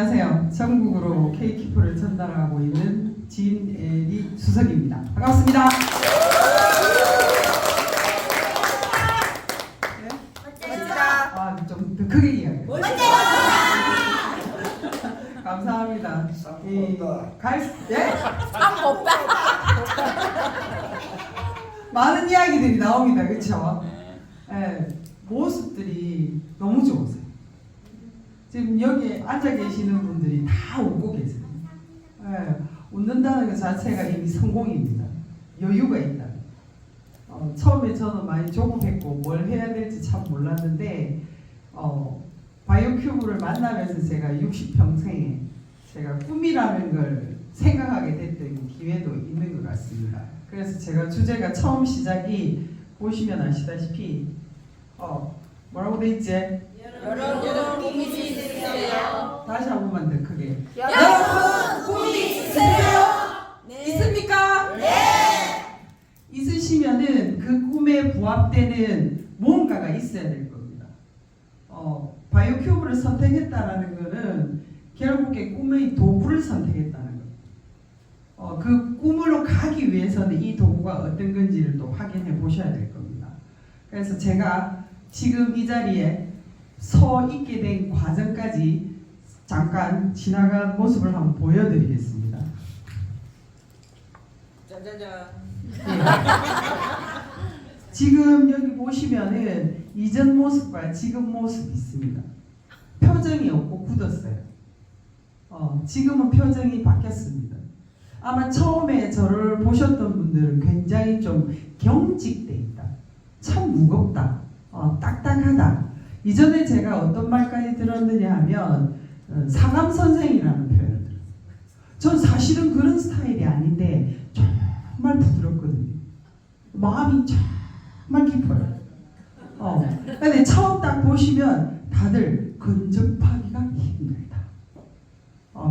안녕하세요. 전국으로 K키프를 전달하고 있는 진애리 수석입니다. 반갑습니다. 좀 더 크게 이야기해요. 감사합니다. 많은 이야기들이 나옵니다. 그렇죠? 모습들이 너무 좋으세요. 지금 여기 앉아 계시는 분들이 다 웃고 계세요. 웃는다는 것 자체가 이미 성공입니다. 여유가 있다. 처음에 저는 많이 조급했고 뭘 해야 될지 참 몰랐는데 바이오큐브를 만나면서 제가 60평생에 제가 꿈이라는 걸 생각하게 됐던 기회도 있는 것 같습니다. 그래서 제가 주제가 처음 시작이 보시면 아시다시피 뭐라고 돼 있지? 여러분 꿈이 있으세요? 다시 한 번만 더 크게. 여러분 꿈이 있으세요? 네. 있습니까? 네. 있으시면은 그 꿈에 부합되는 무언가가 있어야 될 겁니다. 바이오큐브를 선택했다라는 것은 결국에 꿈의 도구를 선택했다는 것. 그 꿈으로 가기 위해서는 이 도구가 어떤 건지를 또 확인해 보셔야 될 겁니다. 그래서 제가 지금 이 자리에 서 있게 된 과정까지 잠깐 지나간 모습을 한번 보여드리겠습니다. 짜자잔. 지금 여기 보시면은 이전 모습과 지금 모습이 있습니다. 표정이 없고 굳었어요. 지금은 표정이 바뀌었습니다. 아마 처음에 저를 보셨던 분들은 굉장히 좀 경직돼 있다. 참 무겁다. 딱딱하다. 이전에 제가 어떤 말까지 들었느냐 하면 상암 선생이라는 표현을 들었어요. 전 사실은 그런 스타일이 아닌데 정말 부드럽거든요. 마음이 정말 깊어요. 근데 처음 딱 보시면 다들 근접하기가 힘들다.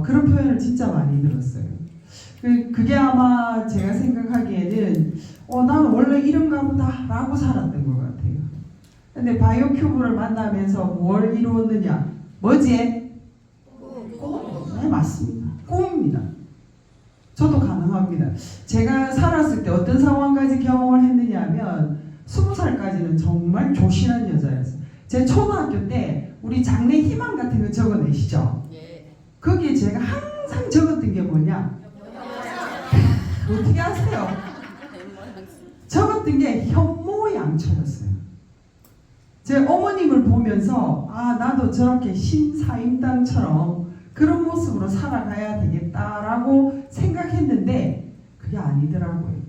그런 표현을 진짜 많이 들었어요. 그게 아마 제가 생각하기에는 나는 원래 이런가 보다 라고 살았던 것 같아요. 근데 바이오큐브를 만나면서 뭘 이루었느냐? 뭐지? 꿈. 네, 맞습니다. 꿈입니다. 저도 가능합니다. 제가 살았을 때 어떤 상황까지 경험을 했느냐 하면 20살까지는 정말 조신한 여자였어요. 제 초등학교 때 우리 장래 희망 같은 거 적어내시죠? 예. 거기에 제가 항상 적었던 게 뭐냐? 어떻게 아세요? 적었던 게 현모양처였어요. 제 어머님을 보면서 나도 저렇게 신사임당처럼 그런 모습으로 살아가야 되겠다라고 생각했는데 그게 아니더라고요.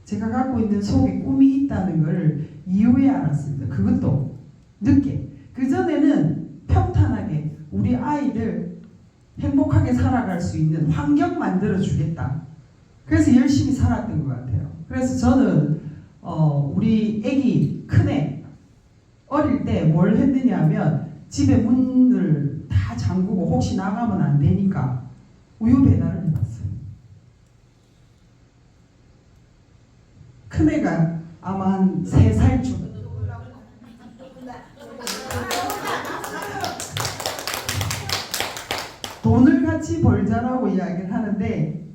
제가 갖고 있는 속에 꿈이 있다는 걸 이후에 알았습니다. 그것도 늦게. 그전에는 평탄하게 우리 아이들 행복하게 살아갈 수 있는 환경 만들어 주겠다. 그래서 열심히 살았던 것 같아요. 그래서 저는 우리 애기 큰애 어릴 때 뭘 했느냐 하면 집에 문을 다 잠그고 혹시 나가면 안 되니까 우유 배달을 해봤어요. 큰애가 아마 한 3살쯤 돈을 같이 벌자라고 이야기를 하는데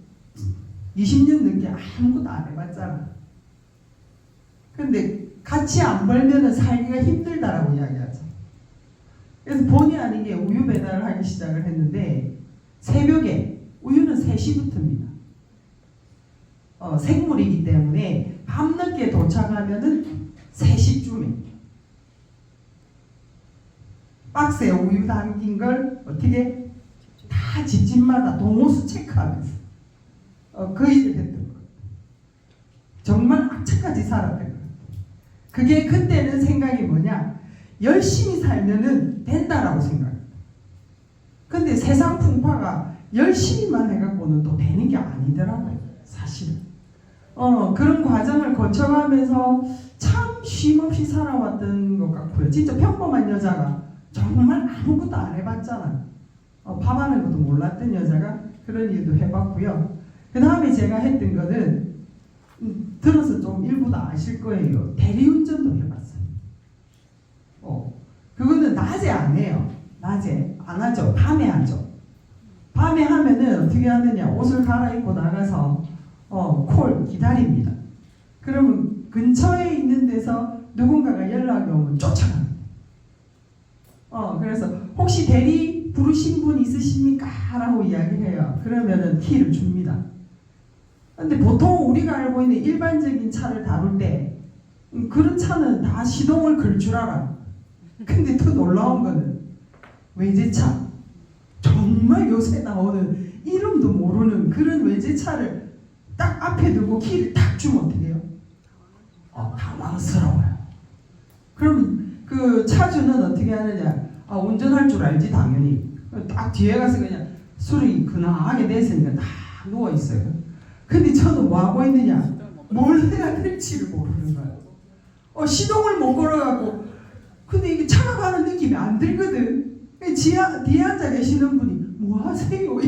20년 넘게 아무것도 안 해봤잖아. 근데 같이 안 벌면은 살기가 힘들다라고 이야기하죠. 그래서 본의 아니게 우유 배달을 하기 시작을 했는데 새벽에 우유는 3시부터입니다. 생물이기 때문에 밤늦게 도착하면은 3시쯤에 박스에 우유 담긴 걸 어떻게 다 집집마다 동호수 체크하면서 그 일을 했던 거예요. 정말 악착같이 살았던 거예요. 그게 그때는 생각이 뭐냐? 열심히 살면은 된다라고 생각해요. 근데 세상 풍파가 열심히만 해갖고는 또 되는 게 아니더라고요. 사실은. 그런 과정을 거쳐가면서 참 쉼없이 살아왔던 것 같고요. 진짜 평범한 여자가 정말 아무것도 안 해봤잖아. 밥하는 것도 몰랐던 여자가 그런 일도 해봤고요. 그 다음에 제가 했던 거는 들어서 좀 일부 다 아실 거예요. 대리운전도 해봤어요. 그거는 낮에 안 해요. 낮에 안 하죠. 밤에 하죠. 밤에 하면은 어떻게 하느냐? 옷을 갈아입고 나가서 콜 기다립니다. 그러면 근처에 있는 데서 누군가가 연락이 오면 쫓아갑니다. 그래서 혹시 대리 부르신 분 있으십니까? 라고 이야기해요. 그러면은 키를 줍니다. 근데 보통 우리가 알고 있는 일반적인 차를 다룰 때 그런 차는 다 시동을 걸 줄 알아. 근데 더 놀라운 거는 외제차. 정말 요새 나오는 이름도 모르는 그런 외제차를 딱 앞에 두고 키를 딱 주면 어떻게 해요? 당황스러워요. 그럼 그 차주는 어떻게 하느냐? 운전할 줄 알지 당연히. 딱 뒤에 가서 그냥 술이 근황하게 됐으니까 다 누워 있어요. 근데 저는 뭐 하고 있느냐? 뭘 해야 될지를 모르는 거예요. 시동을 못 걸어가고, 근데 이게 차가 가는 느낌이 안 들거든. 뒤에 앉아 계시는 분이 뭐 하세요?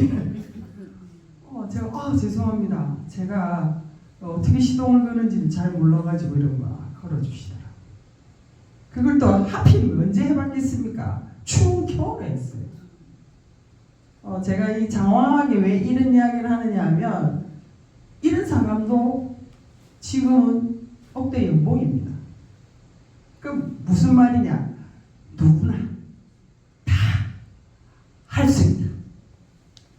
제가 죄송합니다. 제가 어떻게 시동을 거는지는 잘 몰라가지고 이런 거 걸어주시더라. 그걸 또 하필 언제 해봤겠습니까? 추운 겨울에 했어요. 제가 이 장황하게 왜 이런 이야기를 하느냐 하면 이런 상담도 지금은 억대 연봉입니다. 그럼 무슨 말이냐? 누구나 다 할 수 있다.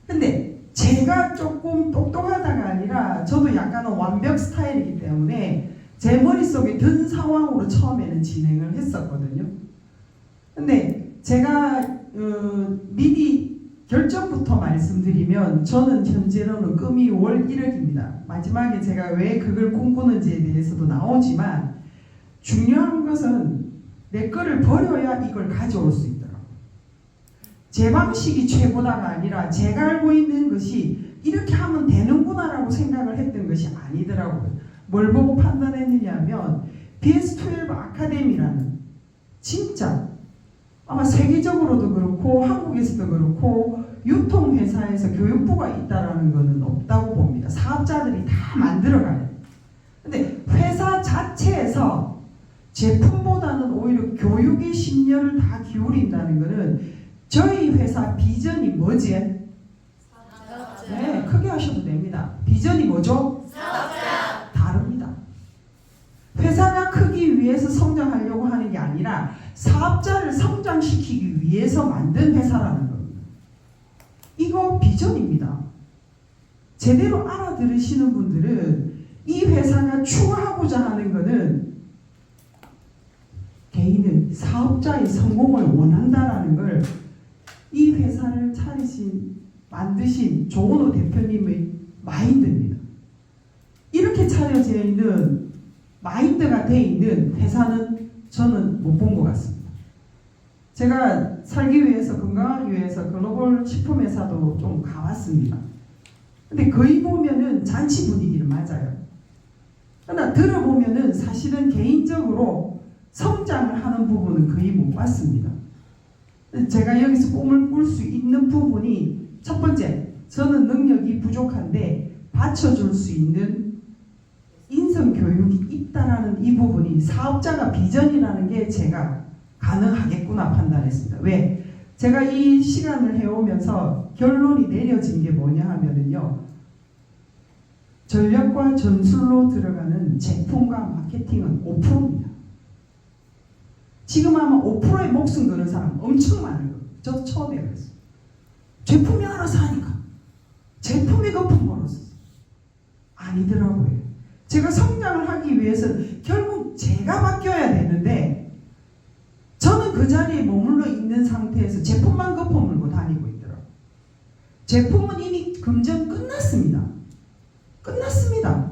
근데 제가 조금 똑똑하다가 아니라 저도 약간은 완벽 스타일이기 때문에 제 머릿속에 든 상황으로 처음에는 진행을 했었거든요. 근데 제가 미리 결정부터 말씀드리면 저는 현재로는 꿈이 월 1억입니다. 마지막에 제가 왜 그걸 꿈꾸는지에 대해서도 나오지만 중요한 것은 내 거를 버려야 이걸 가져올 수 있더라고요. 제 방식이 최고다가 아니라 제가 알고 있는 것이 이렇게 하면 되는구나라고 생각을 했던 것이 아니더라고요. 뭘 보고 판단했느냐면 BS12 아카데미라는 진짜 아마 세계적으로도 그렇고 한국에서도 그렇고 유통회사에서 교육부가 있다라는 것은 없다고 봅니다. 사업자들이 다 만들어가요. 근데 회사 자체에서 제품보다는 오히려 교육의 심려를 다 기울인다는 것은 저희 회사 비전이 뭐지? 네, 크게 하셔도 됩니다. 비전이 뭐죠? 사업자. 다릅니다. 회사가 크기 위해서 성장하려고 하는 게 아니라 사업자를 성장시키기 위해서 만든 회사라는 겁니다. 이거 비전입니다. 제대로 알아들으시는 분들은 이 회사가 추구하고자 하는 것은 개인은 사업자의 성공을 원한다라는 걸 이 회사를 만드신 조건호 대표님의 마인드입니다. 이렇게 차려져 있는 마인드가 돼 있는 회사는 저는 못 본 것 같습니다. 제가 살기 위해서 건강하기 위해서 글로벌 식품 회사도 좀 가봤습니다. 근데 거의 보면은 잔치 분위기를 맞아요. 그러나 들어보면은 사실은 개인적으로 성장을 하는 부분은 거의 못 봤습니다. 제가 여기서 꿈을 꿀 수 있는 부분이 첫 번째, 저는 능력이 부족한데 받쳐줄 수 있는 인성교육이 있다라는 이 부분이 사업자가 비전이라는 게 제가 가능하겠구나 판단했습니다. 왜? 제가 이 시간을 해오면서 결론이 내려진 게 뭐냐 하면은요, 전략과 전술로 들어가는 제품과 마케팅은 5%입니다. 지금 아마 5%의 목숨 거는 사람 엄청 많은 거예요. 저도 처음에 그랬어요. 제품이 알아서 하니까. 제품이 거품 걸었어요. 아니더라고요. 제가 성장을 하기 위해서는 결국 제가 바뀌어야 되는데 저는 그 자리에 머물러 있는 상태에서 제품만 거품 물고 다니고 있더라고요. 제품은 이미 검증 끝났습니다. 끝났습니다.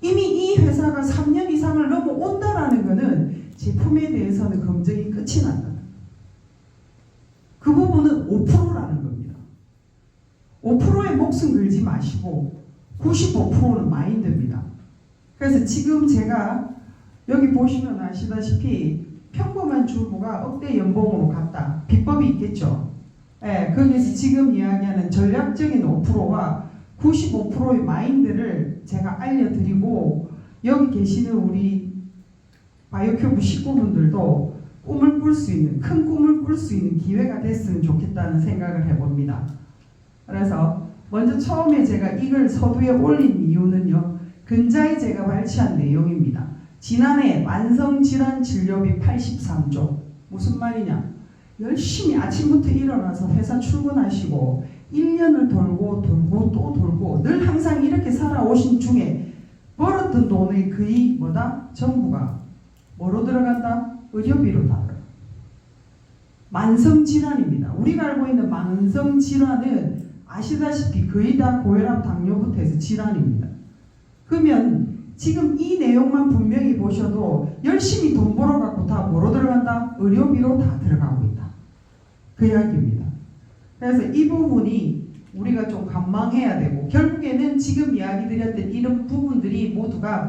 이미 이 회사가 3년 이상을 넘어온다라는 것은 제품에 대해서는 검증이 끝이 난다. 그 부분은 5%라는 겁니다. 5%의 목숨 걸지 마시고 95%는 마인드입니다. 그래서 지금 제가 여기 보시면 아시다시피 평범한 주부가 억대 연봉으로 갔다. 비법이 있겠죠. 예, 거기서 지금 이야기하는 전략적인 5%와 95%의 마인드를 제가 알려드리고 여기 계시는 우리 바이오큐브 식구분들도 꿈을 꿀 수 있는, 큰 꿈을 꿀 수 있는 기회가 됐으면 좋겠다는 생각을 해봅니다. 그래서 먼저 처음에 제가 이걸 서두에 올린 이유는요. 근자에 제가 발췌한 내용입니다. 지난해 만성질환 진료비 83조. 무슨 말이냐? 열심히 아침부터 일어나서 회사 출근하시고 1년을 돌고 또 돌고 늘 항상 이렇게 살아오신 중에 벌었던 돈의 거의 전부가 뭐로 들어간다? 의료비로 다 들어가. 만성질환입니다. 우리가 알고 있는 만성질환은 아시다시피 거의 다 고혈압, 당뇨부터 해서 질환입니다. 그러면 지금 이 내용만 분명히 보셔도 열심히 돈 벌어갖고 다 뭐로 들어간다? 의료비로 다 들어가고 있다. 그 이야기입니다. 그래서 이 부분이 우리가 좀 감망해야 되고 결국에는 지금 이야기 드렸던 이런 부분들이 모두가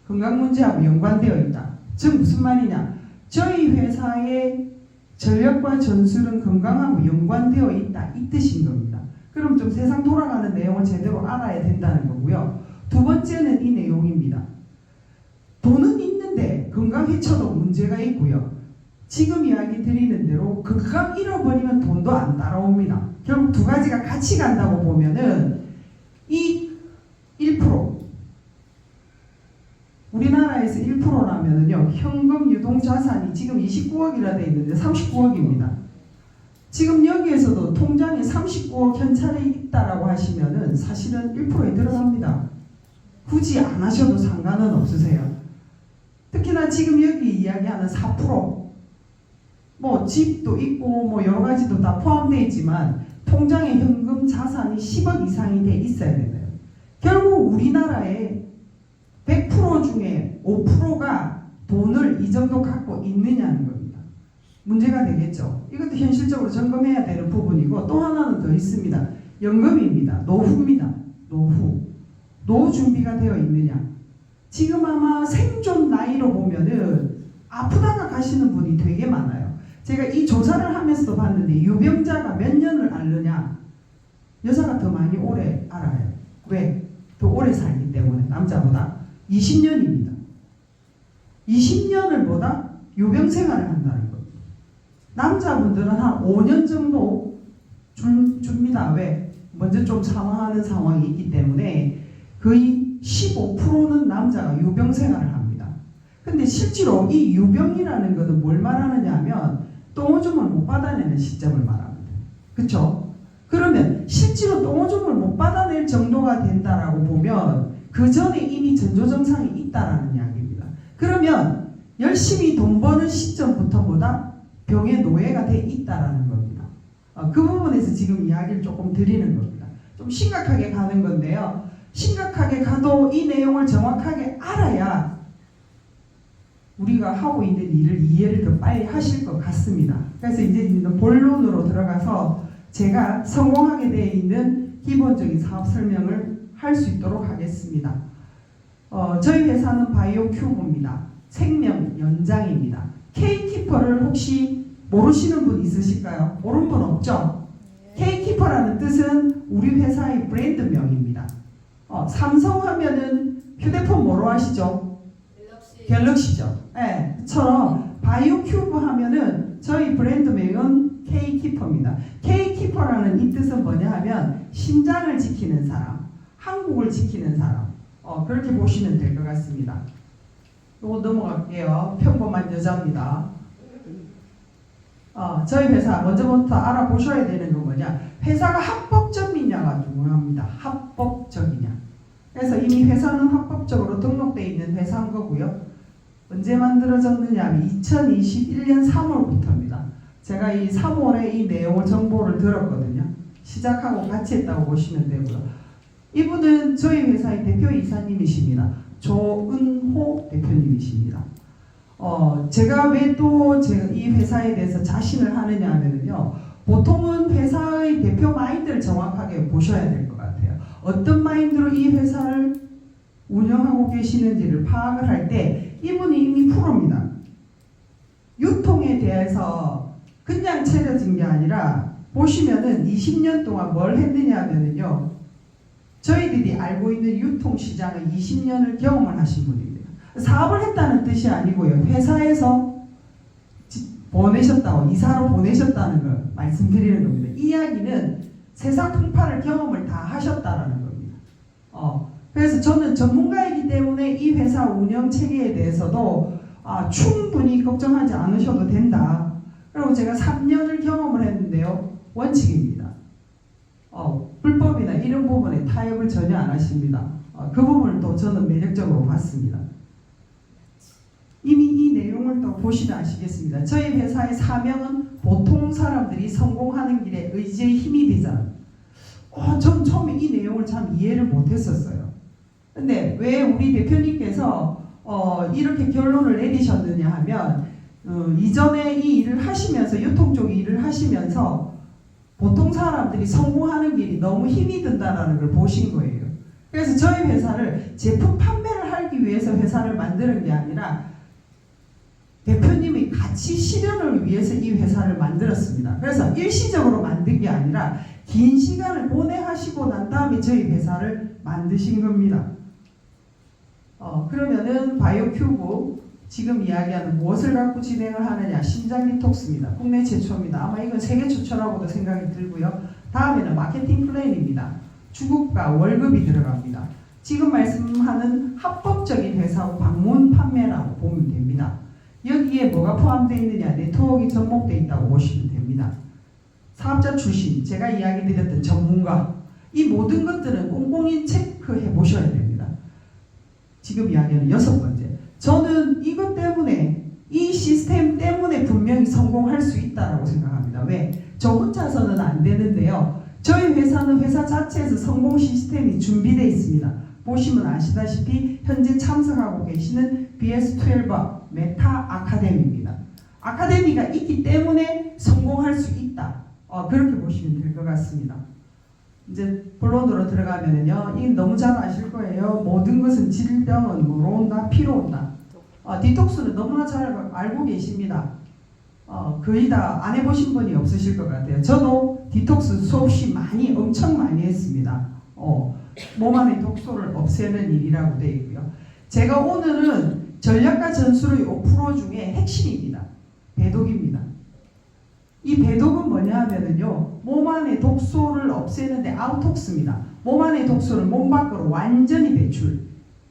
건강 문제하고 연관되어 있다. 즉 무슨 말이냐? 저희 회사의 전력과 전술은 건강하고 연관되어 있다. 이 뜻인 겁니다. 그럼 좀 세상 돌아가는 내용을 제대로 알아야 된다는 거고요. 두 번째는 이 내용입니다. 돈은 있는데 건강 해쳐도 문제가 있고요. 지금 이야기 드리는 대로 건강 잃어버리면 돈도 안 따라옵니다. 결국 두 가지가 같이 간다고 보면은 이 1% 우리나라에서 1%라면은요 현금 유동 자산이 지금 29억이라 돼 있는데 39억입니다. 지금 여기에서도 통장에 39억 현찰이 있다라고 하시면은 사실은 1%에 들어갑니다. 굳이 안 하셔도 상관은 없으세요. 특히나 지금 여기 이야기하는 4% 뭐 집도 있고 뭐 여러 가지도 다 포함되어 있지만 통장에 현금 자산이 10억 이상이 돼 있어야 되나요? 결국 우리나라에 100% 중에 5%가 돈을 이 정도 갖고 있느냐는 겁니다. 문제가 되겠죠. 이것도 현실적으로 점검해야 되는 부분이고 또 하나는 더 있습니다. 연금입니다. 노후입니다. 노후 준비가 되어 있느냐. 지금 아마 생존 나이로 보면은 아프다가 가시는 분이 되게 많아요. 제가 이 조사를 하면서도 봤는데 유병자가 몇 년을 앓느냐. 여자가 더 많이 오래 알아요. 왜? 더 오래 살기 때문에 남자보다 20년입니다. 20년을 유병 생활을 한다는 겁니다. 남자분들은 한 5년 정도 줍니다. 왜? 먼저 좀 사망하는 상황이 있기 때문에 거의 15%는 남자가 유병 생활을 합니다. 근데 실제로 이 유병이라는 것은 뭘 말하느냐 하면 똥오줌을 못 받아내는 시점을 말합니다. 그렇죠? 그러면 실제로 똥오줌을 못 받아낼 정도가 된다라고 보면 그 전에 이미 전조증상이 있다라는 이야기입니다. 그러면 열심히 돈 버는 시점부터 병의 노예가 돼 있다라는 겁니다. 그 부분에서 지금 이야기를 조금 드리는 겁니다. 좀 심각하게 가는 건데요. 심각하게 가도 이 내용을 정확하게 알아야 우리가 하고 있는 일을 이해를 더 빨리 하실 것 같습니다. 그래서 이제 본론으로 들어가서 제가 성공하게 되어 있는 기본적인 사업 설명을 할 수 있도록 하겠습니다. 저희 회사는 바이오큐브입니다. 생명 연장입니다. K키퍼를 혹시 모르시는 분 있으실까요? 모르는 분 없죠? K키퍼라는 뜻은 우리 회사의 브랜드명입니다. 삼성 하면은 휴대폰 뭐로 하시죠? 갤럭시죠. 네, 처럼 바이오큐브 하면은 저희 브랜드명은 K키퍼입니다. K키퍼라는 이 뜻은 뭐냐 하면 심장을 지키는 사람, 한국을 지키는 사람. 그렇게 보시면 될 것 같습니다. 요거 넘어갈게요. 평범한 여자입니다. 저희 회사 먼저부터 알아보셔야 되는 건 뭐냐? 회사가 합법적이냐가 중요합니다. 합법적이냐. 그래서 이미 회사는 합법적으로 등록되어 있는 회사인 거고요. 언제 만들어졌느냐 하면 2021년 3월부터입니다. 제가 이 3월에 이 내용을 정보를 들었거든요. 시작하고 같이 했다고 보시면 되고요. 이분은 저희 회사의 대표이사님이십니다. 조은호 대표님이십니다. 제가 왜 또 이 회사에 대해서 자신을 하느냐 하면요. 보통은 회사의 대표 마인드를 정확하게 보셔야 될 것 같아요. 어떤 마인드로 이 회사를 운영하고 계시는지를 파악을 할 때 이분이 이미 프로입니다. 유통에 대해서 그냥 차려진 게 아니라 보시면은 20년 동안 뭘 했느냐 하면은요. 저희들이 알고 있는 유통시장을 20년을 경험을 하신 분입니다. 사업을 했다는 뜻이 아니고요. 회사에서 보내셨다고, 이사로 보내셨다는 걸 말씀드리는 겁니다. 이 이야기는 세상 풍파를 경험을 다 하셨다라는 겁니다. 그래서 저는 전문가이기 때문에 이 회사 운영 체계에 대해서도 충분히 걱정하지 않으셔도 된다. 그리고 제가 3년을 경험을 했는데요. 원칙입니다. 불법이나 이런 부분에 타협을 전혀 안 하십니다. 그 부분을 또 저는 매력적으로 봤습니다. 이미 이 내용을 또 보시면 아시겠습니다. 저희 회사의 사명은 보통 사람들이 성공하는 길에 의지의 힘이 되자. 전 처음에 이 내용을 참 이해를 못했었어요. 근데 왜 우리 대표님께서 이렇게 결론을 내리셨느냐 하면 이전에 이 일을 하시면서 유통 쪽 일을 하시면서 보통 사람들이 성공하는 길이 너무 힘이 든다는 걸 보신 거예요. 그래서 저희 회사를 제품 판매를 하기 위해서 회사를 만드는 게 아니라 대표님의 가치 실현을 위해서 이 회사를 만들었습니다. 그래서 일시적으로 만든 게 아니라 긴 시간을 고뇌하시고 난 다음에 저희 회사를 만드신 겁니다. 그러면은 바이오큐브 지금 이야기하는 무엇을 갖고 진행을 하느냐, 심장 디톡스입니다. 국내 최초입니다. 아마 이건 세계 최초라고도 생각이 들고요. 다음에는 마케팅 플랜입니다. 주급과 월급이 들어갑니다. 지금 말씀하는 합법적인 회사 방문 판매라고 보면 됩니다. 여기에 뭐가 포함되어 있느냐, 네트워크가 접목되어 있다고 보시면 됩니다. 사업자 출신, 제가 이야기 드렸던 전문가, 이 모든 것들은 꼼꼼히 체크해 보셔야 됩니다. 지금 이야기하는 6번째, 저는 이것 때문에, 이 시스템 때문에 분명히 성공할 수 있다고 생각합니다. 왜? 저 혼자서는 안 되는데요. 저희 회사는 회사 자체에서 성공 시스템이 준비되어 있습니다. 보시면 아시다시피 현재 참석하고 계시는 BS12 메타 아카데미입니다. 아카데미가 있기 때문에 성공할 수 있다. 그렇게 보시면 될 것 같습니다. 이제 본론으로 들어가면은요, 이 너무 잘 아실 거예요. 모든 것은 질병은 뭐로 온다? 피로 온다. 디톡스는 너무나 잘 알고 계십니다. 거의 다 안 해보신 분이 없으실 것 같아요. 저도 디톡스 수없이 엄청 많이 했습니다. 몸 안의 독소를 없애는 일이라고 되어 있고요. 제가 오늘은 전략과 전술의 5% 중에 핵심입니다. 배독입니다. 이 배독은 뭐냐 하면은요, 몸 안의 독소를 없애는데 아우톡스입니다. 몸 안의 독소를 몸 밖으로 완전히 배출.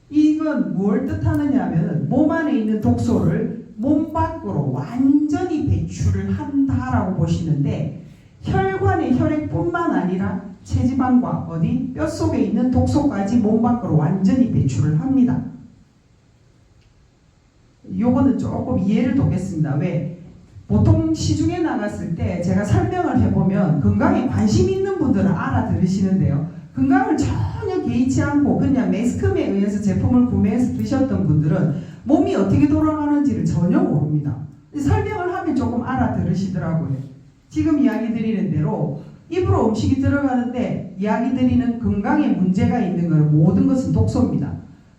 이건 뭘 뜻하느냐 하면은 몸 안에 있는 독소를 몸 밖으로 완전히 배출을 한다라고 보시는데, 혈관의 혈액뿐만 아니라 체지방과 뼛속에 있는 독소까지 몸 밖으로 완전히 배출을 합니다. 요거는 조금 이해를 돕겠습니다. 왜? 보통 시중에 나갔을 때 제가 설명을 해보면 건강에 관심 있는 분들은 알아들으시는데요. 건강을 전혀 개의치 않고 그냥 매스컴에 의해서 제품을 구매해서 드셨던 분들은 몸이 어떻게 돌아가는지를 전혀 모릅니다. 설명을 하면 조금 알아들으시더라고요. 지금 이야기 드리는 대로 입으로 음식이 들어가는데 이야기 드리는 건강에 문제가 있는 건 모든 것은 독소입니다.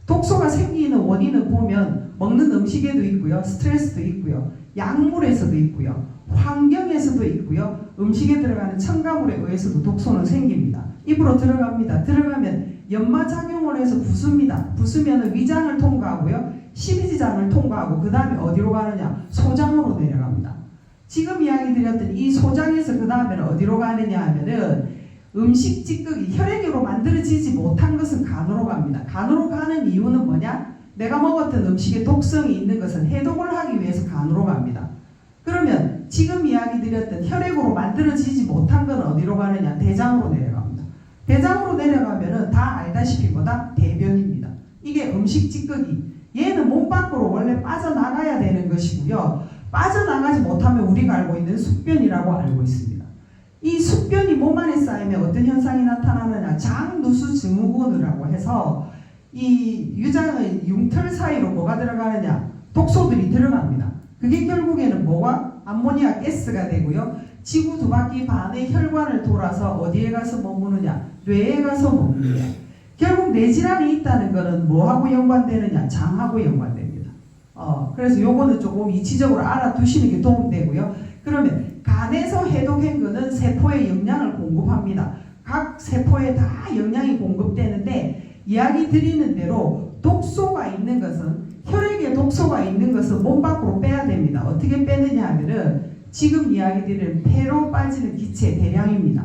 독소가 생기는 원인은 보면 먹는 음식에도 있고요, 스트레스도 있고요, 약물에서도 있고요, 환경에서도 있고요, 음식에 들어가는 첨가물에 의해서도 독소는 생깁니다. 입으로 들어갑니다. 들어가면 연마작용을 해서 부습니다. 부수면 위장을 통과하고요, 십이지장을 통과하고 그 다음에 어디로 가느냐? 소장으로 내려갑니다. 지금 이야기 드렸던 이 소장에서 그 다음에는 어디로 가느냐 하면은 음식 찌꺼기, 혈액으로 만들어지지 못한 것은 간으로 갑니다. 간으로 가는 이유는 뭐냐? 내가 먹었던 음식에 독성이 있는 것은 해독을 하기 위해서 간으로 갑니다. 그러면 지금 이야기 드렸던 혈액으로 만들어지지 못한 건 어디로 가느냐? 대장으로 내려갑니다. 대장으로 내려가면은 다 알다시피 뭐다? 대변입니다. 이게 음식 찌꺼기. 얘는 몸 밖으로 원래 빠져나가야 되는 것이고요. 빠져나가지 못하면 우리가 알고 있는 숙변이라고 알고 있습니다. 이 숙변이 몸 안에 쌓이면 어떤 현상이 나타나느냐? 장누수 증후군이라고 해서 이 유장의 융털 사이로 뭐가 들어가느냐? 독소들이 들어갑니다. 그게 결국에는 뭐가? 암모니아 가스가 되고요. 지구 두 바퀴 반의 혈관을 돌아서 어디에 가서 머무느냐? 뇌에 가서 머무느냐? 결국 뇌질환이 있다는 것은 뭐하고 연관되느냐? 장하고 연관됩니다. 그래서 요거는 조금 이치적으로 알아두시는 게 도움되고요. 그러면 간에서 해독한 것은 세포에 영양을 공급합니다. 각 세포에 다 영양이 공급되는데 이야기 드리는 대로 독소가 있는 것은, 혈액에 독소가 있는 것은 몸 밖으로 빼야 됩니다. 어떻게 빼느냐 하면은 지금 이야기 드리는 폐로 빠지는 기체 대량입니다.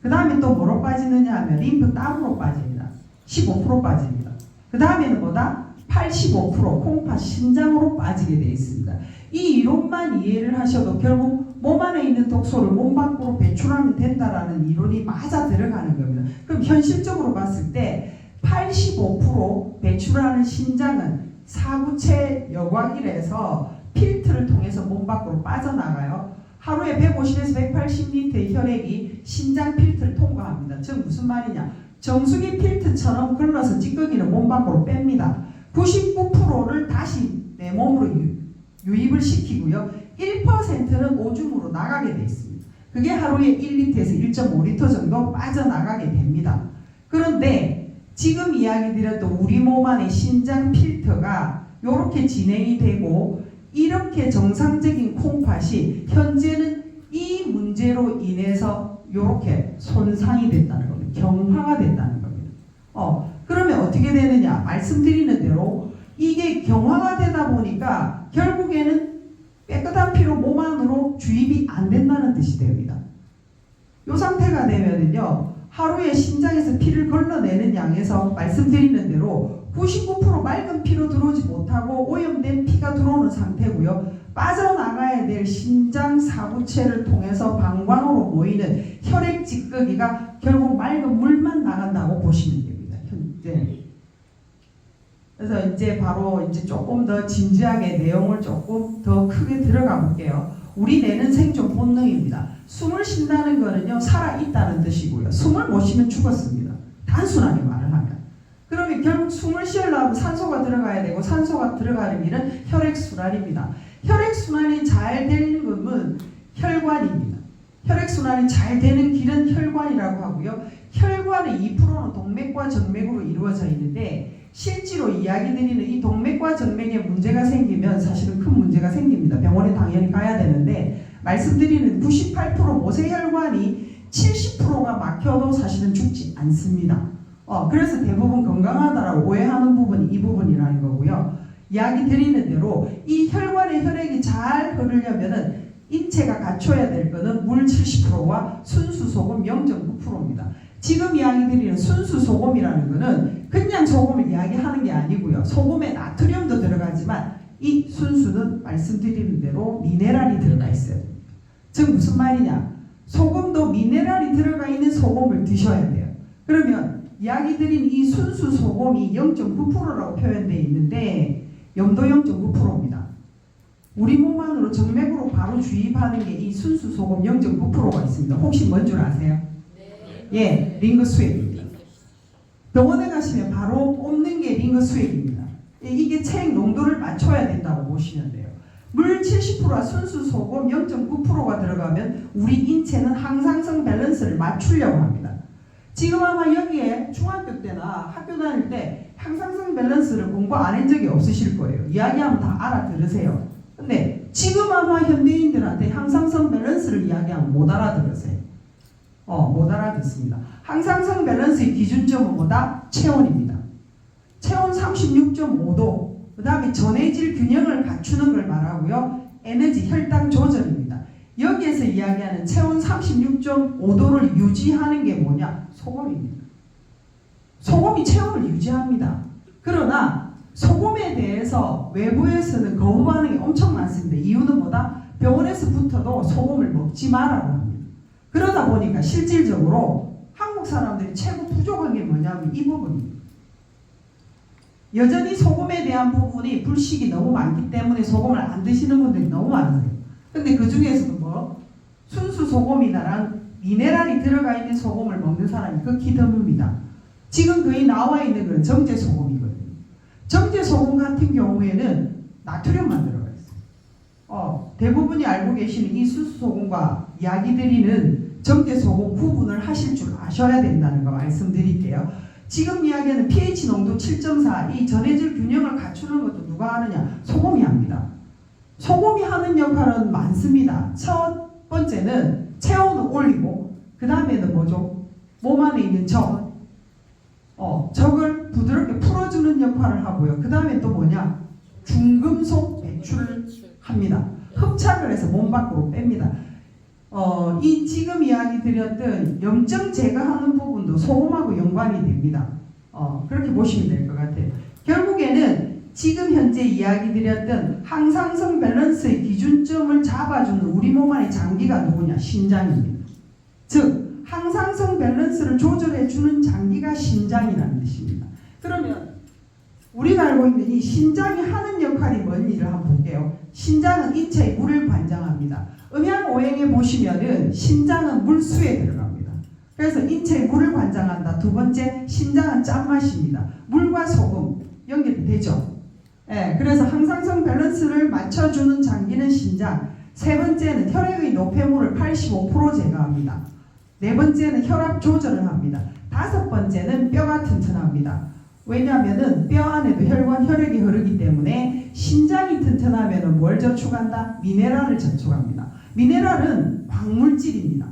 그 다음에 또 뭐로 빠지느냐 하면 림프 땀으로 빠집니다. 15% 빠집니다. 그 다음에는 뭐다? 85% 콩팥 신장으로 빠지게 되어 있습니다. 이 이론만 이해를 하셔도 결국 몸 안에 있는 독소를 몸 밖으로 배출하면 된다라는 이론이 맞아 들어가는 겁니다. 그럼 현실적으로 봤을 때 85% 배출하는 신장은 사구체 여과기에서 필터를 통해서 몸 밖으로 빠져나가요. 하루에 150에서 180리터의 혈액이 신장 필터를 통과합니다. 즉 무슨 말이냐? 정수기 필터처럼 걸러서 찌꺼기는 몸 밖으로 뺍니다. 99%를 다시 내 몸으로 유입을 시키고요. 1%는 오줌으로 나가게 되어 있습니다. 그게 하루에 1리터에서 1.5리터 정도 빠져나가게 됩니다. 그런데 지금 이야기 드렸던 우리 몸 안의 신장 필터가 이렇게 진행이 되고 이렇게 정상적인 콩팥이 현재는 이 문제로 인해서 이렇게 손상이 됐다는 겁니다. 경화가 됐다는 겁니다. 그러면 어떻게 되느냐? 말씀드리는 대로 이게 경화가 되다 보니까 결국에는 깨끗한 피로 몸 안으로 주입이 안 된다는 뜻이 됩니다. 이 상태가 되면은요, 하루에 신장에서 피를 걸러내는 양에서 말씀드리는 대로 99% 맑은 피로 들어오지 못하고 오염된 피가 들어오는 상태고요. 빠져나가야 될 신장 사구체를 통해서 방광으로 모이는 혈액 찌꺼기가 결국 맑은 물만 나간다고 보시면 됩니다. 현재. 그래서 이제 바로 이제 조금 더 진지하게 내용을 조금 더 크게 들어가 볼게요. 우리 뇌는 생존 본능입니다. 숨을 쉰다는 거는요, 살아있다는 뜻이고요. 숨을 못 쉬면 죽었습니다. 단순하게 말을 하면. 그러면 결국 숨을 쉬려면 산소가 들어가야 되고 산소가 들어가는 길은 혈액순환입니다. 혈액순환이 잘 되는 것은 혈관입니다. 혈액순환이 잘 되는 길은 혈관이라고 하고요. 혈관의 2%는 동맥과 정맥으로 이루어져 있는데 실제로 이야기 드리는 이 동맥과 정맥에 문제가 생기면 사실은 큰 문제가 생깁니다. 병원에 당연히 가야 되는데 말씀드리는 98% 모세혈관이 70%가 막혀도 사실은 죽지 않습니다. 그래서 대부분 건강하다라고 오해하는 부분이 이 부분이라는 거고요. 이야기 드리는 대로 이 혈관의 혈액이 잘 흐르려면은 인체가 갖춰야 될 거는 물 70%와 순수 소금 0.9%입니다. 지금 이야기 드리는 순수 소금이라는 거는 그냥 소금을 이야기하는 게 아니고요. 소금에 나트륨도 들어가지만 이 순수는 말씀드리는 대로 미네랄이 들어가 있어요. 즉 무슨 말이냐? 소금도 미네랄이 들어가 있는 소금을 드셔야 돼요. 그러면 이야기 드린 이 순수 소금이 0.9%라고 표현되어 있는데 염도 0.9%입니다. 우리 몸 안으로 정맥으로 바로 주입하는 게 이 순수 소금 0.9%가 있습니다. 혹시 뭔 줄 아세요? 예, 링거 수액입니다. 병원에 가시면 바로 뽑는 게 링거 수액입니다. 이게 체액 농도를 맞춰야 된다고 보시면 돼요. 물 70%와 순수 소금 0.9%가 들어가면 우리 인체는 항상성 밸런스를 맞추려고 합니다. 지금 아마 여기에 중학교 때나 학교 다닐 때 항상성 밸런스를 공부 안 한 적이 없으실 거예요. 이야기하면 다 알아들으세요. 근데 지금 아마 현대인들한테 항상성 밸런스를 이야기하면 못 알아들으세요. 못 알아듣습니다. 항상성 밸런스의 기준점은 뭐다? 체온입니다. 체온 36.5도. 그 다음에 전해질 균형을 갖추는 걸 말하고요. 에너지, 혈당 조절입니다. 여기에서 이야기하는 체온 36.5도를 유지하는 게 뭐냐? 소금입니다. 소금이 체온을 유지합니다. 그러나 소금에 대해서 외부에서는 거부 반응이 엄청 많습니다. 이유는 뭐다? 병원에서부터도 소금을 먹지 마라고 합니다. 그러다 보니까 실질적으로 한국 사람들이 최고 부족한 게 뭐냐면 이 부분입니다. 여전히 소금에 대한 부분이 불식이 너무 많기 때문에 소금을 안 드시는 분들이 너무 많으세요. 근데 그 중에서도 뭐 순수 소금이나란 미네랄이 들어가 있는 소금을 먹는 사람이 극히 드뭅니다. 지금 거의 나와 있는 건 정제 소금이거든요. 정제 소금 같은 경우에는 나트륨만 들어가 있어요. 대부분이 알고 계시는 이 순수 소금과 이야기 드리는 정제 소금 구분을 하실 줄 아셔야 된다는 거 말씀드릴게요. 지금 이야기하는 pH 농도 7.4 이 전해질 균형을 갖추는 것도 누가 하느냐? 소금이 합니다. 소금이 하는 역할은 많습니다. 첫 번째는 체온을 올리고 그 다음에는 뭐죠? 몸 안에 있는 적을 부드럽게 풀어주는 역할을 하고요. 그 다음에 또 뭐냐? 중금속 배출을 합니다. 흡착을 해서 몸 밖으로 뺍니다. 이 지금 이야기 드렸던 염증 제거하는 부분도 소금하고 연관이 됩니다. 그렇게 보시면 될 것 같아요. 결국에는 지금 현재 이야기 드렸던 항상성 밸런스의 기준점을 잡아주는 우리 몸 안의 장기가 누구냐? 신장입니다. 즉 항상성 밸런스를 조절해주는 장기가 신장이라는 뜻입니다. 그러면 우리가 알고 있는 이 신장이 하는 역할이 뭔지를 한번 볼게요. 신장은 인체의 물을 관장합니다. 음양오행에 보시면은 신장은 물수에 들어갑니다. 그래서 인체의 물을 관장한다. 두 번째, 신장은 짠맛입니다. 물과 소금 연결이 되죠. 예, 그래서 항상성 밸런스를 맞춰주는 장기는 신장. 세 번째는 혈액의 노폐물을 85% 제거합니다. 네 번째는 혈압 조절을 합니다. 다섯 번째는 뼈가 튼튼합니다. 왜냐하면은 뼈 안에도 혈관, 혈액이 흐르기 때문에 신장이 튼튼하면은 뭘 저축한다? 미네랄을 저축합니다. 미네랄은 광물질입니다.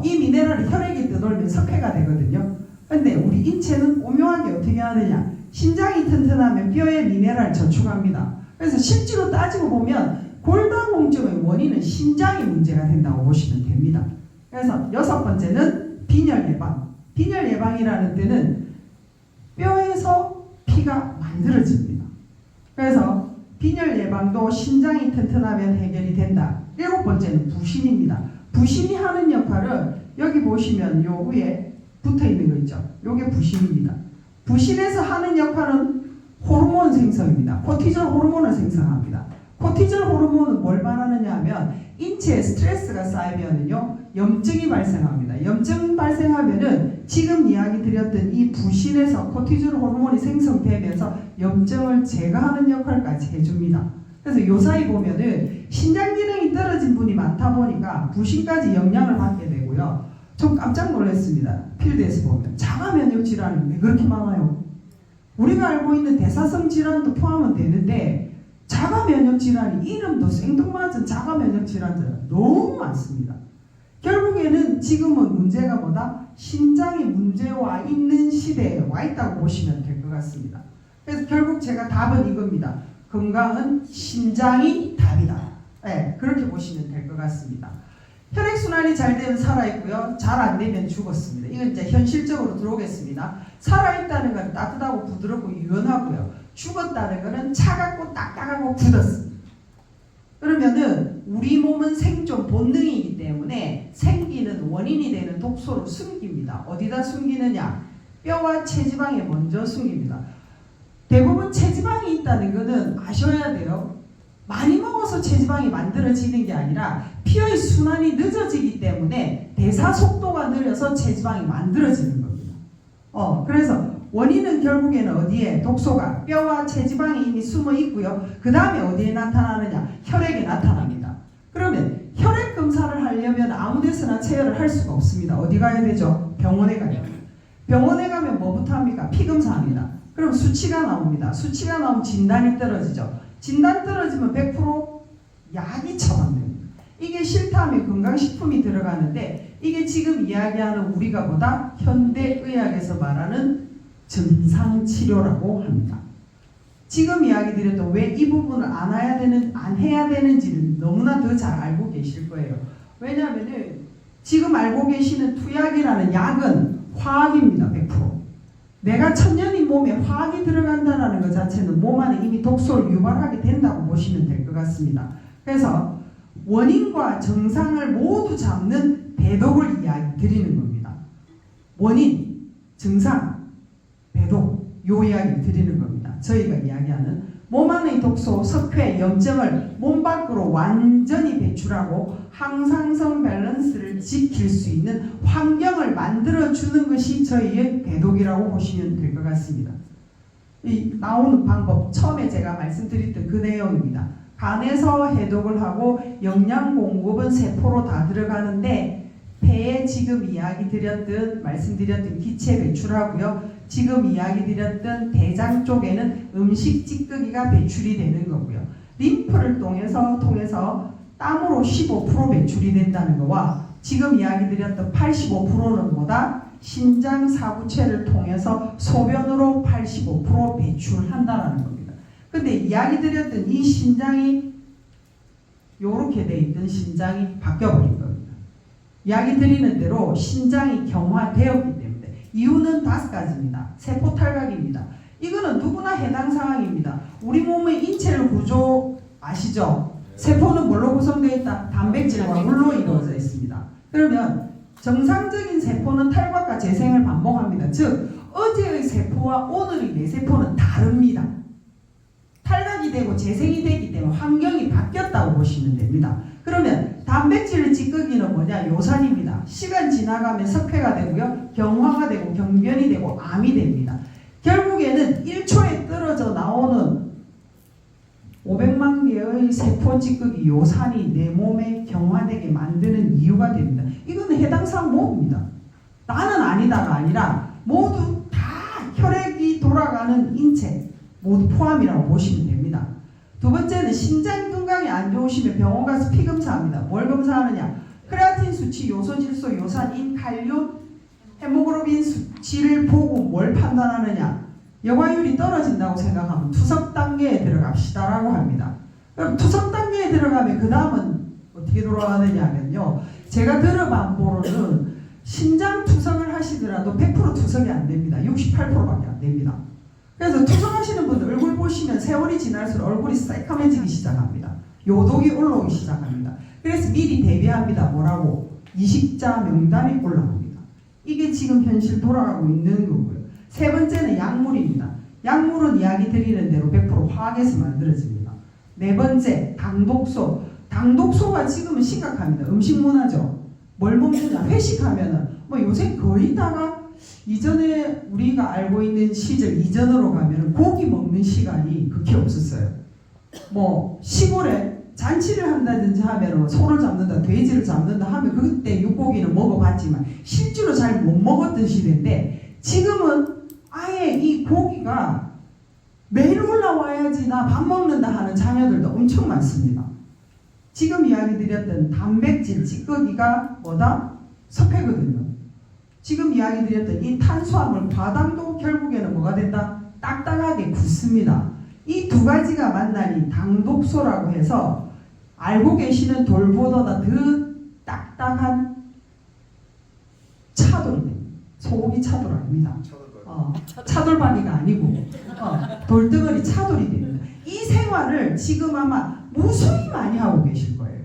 이 미네랄이 혈액에 떠돌면 석회가 되거든요. 근데 우리 인체는 오묘하게 어떻게 하느냐? 신장이 튼튼하면 뼈에 미네랄을 저축합니다. 그래서 실제로 따지고 보면 골다공증의 원인은 신장이 문제가 된다고 보시면 됩니다. 그래서 여섯 번째는 빈혈 예방. 빈혈 예방이라는 때는 뼈에서 피가 만들어집니다. 그래서 빈혈 예방도 신장이 튼튼하면 해결이 된다. 일곱 번째는 부신입니다. 부신이 하는 역할은 여기 보시면 요 위에 붙어 있는 거 있죠. 요게 부신입니다. 부신에서 하는 역할은 호르몬 생성입니다. 코티졸 호르몬을 생성합니다. 코티졸 호르몬은 뭘 말하느냐 하면 인체에 스트레스가 쌓이면은요 염증이 발생합니다. 염증 발생하면은 지금 이야기 드렸던 이 부신에서 코티졸 호르몬이 생성되면서 염증을 제거하는 역할까지 해줍니다. 그래서 요 사이 보면은 신장 기능이 떨어진 분이 많다 보니까 부신까지 영향을 받게 되고요. 좀 깜짝 놀랐습니다. 필드에서 보면 자가 면역 질환이 왜 그렇게 많아요? 우리가 알고 있는 대사성 질환도 포함은 되는데 자가 면역 질환이 이름도 생뚱맞은 자가 면역 질환자가 너무 많습니다. 결국에는 지금은 문제가 뭐다? 신장이 문제와 있는 시대에 와 있다고 보시면 될 것 같습니다. 그래서 결국 제가 답은 이겁니다. 건강은 신장이 답이다. 네, 그렇게 보시면 될 것 같습니다. 혈액순환이 잘 되면 살아있고요. 잘 안 되면 죽었습니다. 이건 이제 현실적으로 들어오겠습니다. 살아있다는 건 따뜻하고 부드럽고 유연하고요. 죽었다는 것은 차갑고 딱딱하고 굳었습니다. 그러면은 우리 몸은 생존 본능이기 때문에 생기는 원인이 되는 독소를 숨깁니다. 어디다 숨기느냐? 뼈와 체지방에 먼저 숨깁니다. 대부분 체지방이 있다는 것은 아셔야 돼요. 많이 먹어서 체지방이 만들어지는 게 아니라 피의 순환이 늦어지기 때문에 대사 속도가 느려서 체지방이 만들어지는 겁니다. 그래서 원인은 결국에는 어디에? 독소가 뼈와 체지방에 이미 숨어 있고요. 그 다음에 어디에 나타나느냐? 혈액에 나타납니다. 그러면 혈액 검사를 하려면 아무 데서나 체열을 할 수가 없습니다. 어디 가야 되죠? 병원에 가야 돼요. 병원에 가면 뭐부터 합니까? 피 검사합니다. 그럼 수치가 나옵니다. 수치가 나오면 진단이 떨어지죠. 진단 떨어지면 100% 약이 처방됩니다. 이게 싫다면 건강식품이 들어가는데 이게 지금 이야기하는 우리가 보다 현대의학에서 말하는 증상치료라고 합니다. 지금 이야기 드렸던 왜 이 부분을 안 해야 되는지는 너무나 더 잘 알고 계실 거예요. 왜냐하면 지금 알고 계시는 투약이라는 약은 화학입니다. 100%. 내가 천년이 몸에 화학이 들어간다는 것 자체는 몸 안에 이미 독소를 유발하게 된다고 보시면 될 것 같습니다. 그래서 원인과 정상을 모두 잡는 배독을 이야기 드리는 겁니다. 원인, 증상, 배독, 요 이야기 드리는 겁니다. 저희가 이야기하는 몸 안의 독소, 석회, 염증을 몸 밖으로 완전히 배출하고 항상성 밸런스를 지킬 수 있는 환경을 만들어주는 것이 저희의 배독이라고 보시면 될 것 같습니다. 이 나오는 방법, 처음에 제가 말씀드렸던 그 내용입니다. 간에서 해독을 하고 영양 공급은 세포로 다 들어가는데 폐에 지금 이야기 드렸던 말씀드렸던 기체 배출하고요. 지금 이야기 드렸던 대장 쪽에는 음식 찌꺼기가 배출이 되는 거고요. 림프를 통해서 땀으로 15% 배출이 된다는 거와 지금 이야기 드렸던 85%는 뭐다? 신장 사구체를 통해서 소변으로 85% 배출한다는 겁니다. 근데 이야기 드렸던 이 신장이 요렇게 돼 있던 신장이 바뀌어버린 겁니다. 이야기 드리는 대로 신장이 경화되었기 때문에 이유는 5가지입니다. 세포 탈각입니다. 이거는 누구나 해당 사항입니다. 우리 몸의 인체를 구조 아시죠? 세포는 뭘로 구성되어 있다? 단백질과 물로 이루어져 있습니다. 그러면 정상적인 세포는 탈각과 재생을 반복합니다. 즉 어제의 세포와 오늘의 내 세포는 다릅니다. 탈각이 되고 재생이 되기 때문에 환경이 바뀌었다고 보시면 됩니다. 그러면 단백질 찌꺼기는 뭐냐? 요산입니다. 시간 지나가면 석회가 되고요. 경화가 되고 경변이 되고 암이 됩니다. 결국에는 1초에 떨어져 나오는 500만 개의 세포 찌꺼기 요산이 내 몸에 경화되게 만드는 이유가 됩니다. 이거는 해당 사항 모두입니다. 나는 아니다가 아니라 모두 다 혈액이 돌아가는 인체 모두 포함이라고 보시면 됩니다. 두 번째는 심장 건강이 안 좋으시면 병원 가서 피 검사합니다. 뭘 검사하느냐? 크레아틴 수치, 요소질소, 요산인, 칼륨, 헤모글로빈 수치를 보고 뭘 판단하느냐? 여과율이 떨어진다고 생각하면 투석 단계에 들어갑시다라고 합니다. 그럼 투석 단계에 들어가면 그 다음은 어떻게 돌아가느냐 하면요. 제가 들어본 보로는 심장 투석을 하시더라도 100% 투석이 안 됩니다. 68%밖에 안 됩니다. 그래서 투석하시는 분들 얼굴 보시면 세월이 지날수록 얼굴이 새까매지기 시작합니다. 요독이 올라오기 시작합니다. 그래서 미리 대비합니다. 뭐라고? 이식자 명단이 올라옵니다. 이게 지금 현실 돌아가고 있는 거고요. 세 번째는 약물입니다. 약물은 이야기 드리는 대로 100% 화학에서 만들어집니다. 네 번째, 당독소. 당독소가 지금은 심각합니다. 음식 문화죠. 뭘 먹느냐? 회식하면은 뭐 요새 거의 다가 이전에 우리가 알고 있는 시절 이전으로 가면은 고기 먹는 시간이 그렇게 없었어요. 뭐 시골에 잔치를 한다든지 하면은 소를 잡는다, 돼지를 잡는다 하면 그때 육고기는 먹어봤지만 실제로 잘 못 먹었던 시대인데 지금은 아예 이 고기가 매일 올라와야지 나 밥 먹는다 하는 자녀들도 엄청 많습니다. 지금 이야기 드렸던 단백질 찌꺼기가 뭐다? 석회거든요. 지금 이야기 드렸던 이 탄수화물 과당도 결국에는 뭐가 된다? 딱딱하게 굳습니다. 이 두 가지가 만나니 당독소라고 해서 알고 계시는 돌보다 더 딱딱한 차돌이 됩니다. 소고기 차돌 아닙니다. 차돌박이가 아니고 돌덩어리 차돌이 됩니다. 이 생활을 지금 아마 무수히 많이 하고 계실 거예요.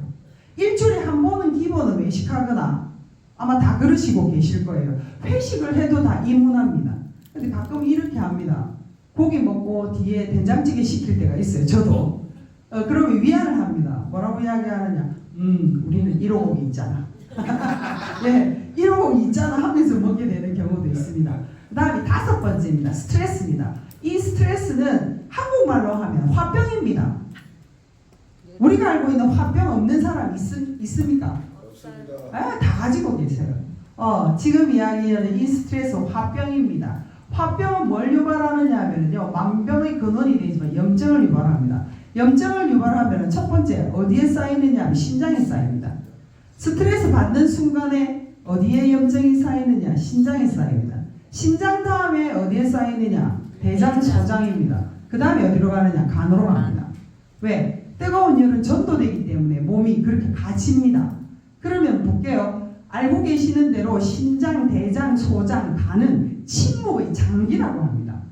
일주일에 한 번은 기본은 외식하거나 아마 다 그러시고 계실 거예요. 회식을 해도 다 이문합니다. 근데 가끔 이렇게 합니다. 고기 먹고 뒤에 된장찌개 시킬 때가 있어요. 저도. 그러면 위안을 합니다. 뭐라고 이야기하느냐? 우리는 1호고기 있잖아. 네, 1호고기 있잖아 하면서 먹게 되는 경우도 있습니다. 그 다음에 5번째입니다. 스트레스입니다. 이 스트레스는 한국말로 하면 화병입니다. 우리가 알고 있는 화병 없는 사람 있습니까? 다 가지고 계세요. 지금 이야기하는 이 스트레스 화병입니다. 화병은 뭘 유발하느냐 하면요. 만병의 근원이 되지만 염증을 유발합니다. 염증을 유발하면 첫 번째 어디에 쌓이느냐 하면 심장에 쌓입니다. 스트레스 받는 순간에 어디에 염증이 쌓이느냐? 신장에 쌓입니다. 신장 다음에 어디에 쌓이느냐? 대장, 소장입니다. 그 다음에 어디로 가느냐? 간으로 갑니다. 왜? 뜨거운 열은 전도되기 때문에 몸이 그렇게 가집니다. 그러면 볼게요. 알고 계시는 대로 신장, 대장, 소장, 간은 침묵의 장기라고 합니다.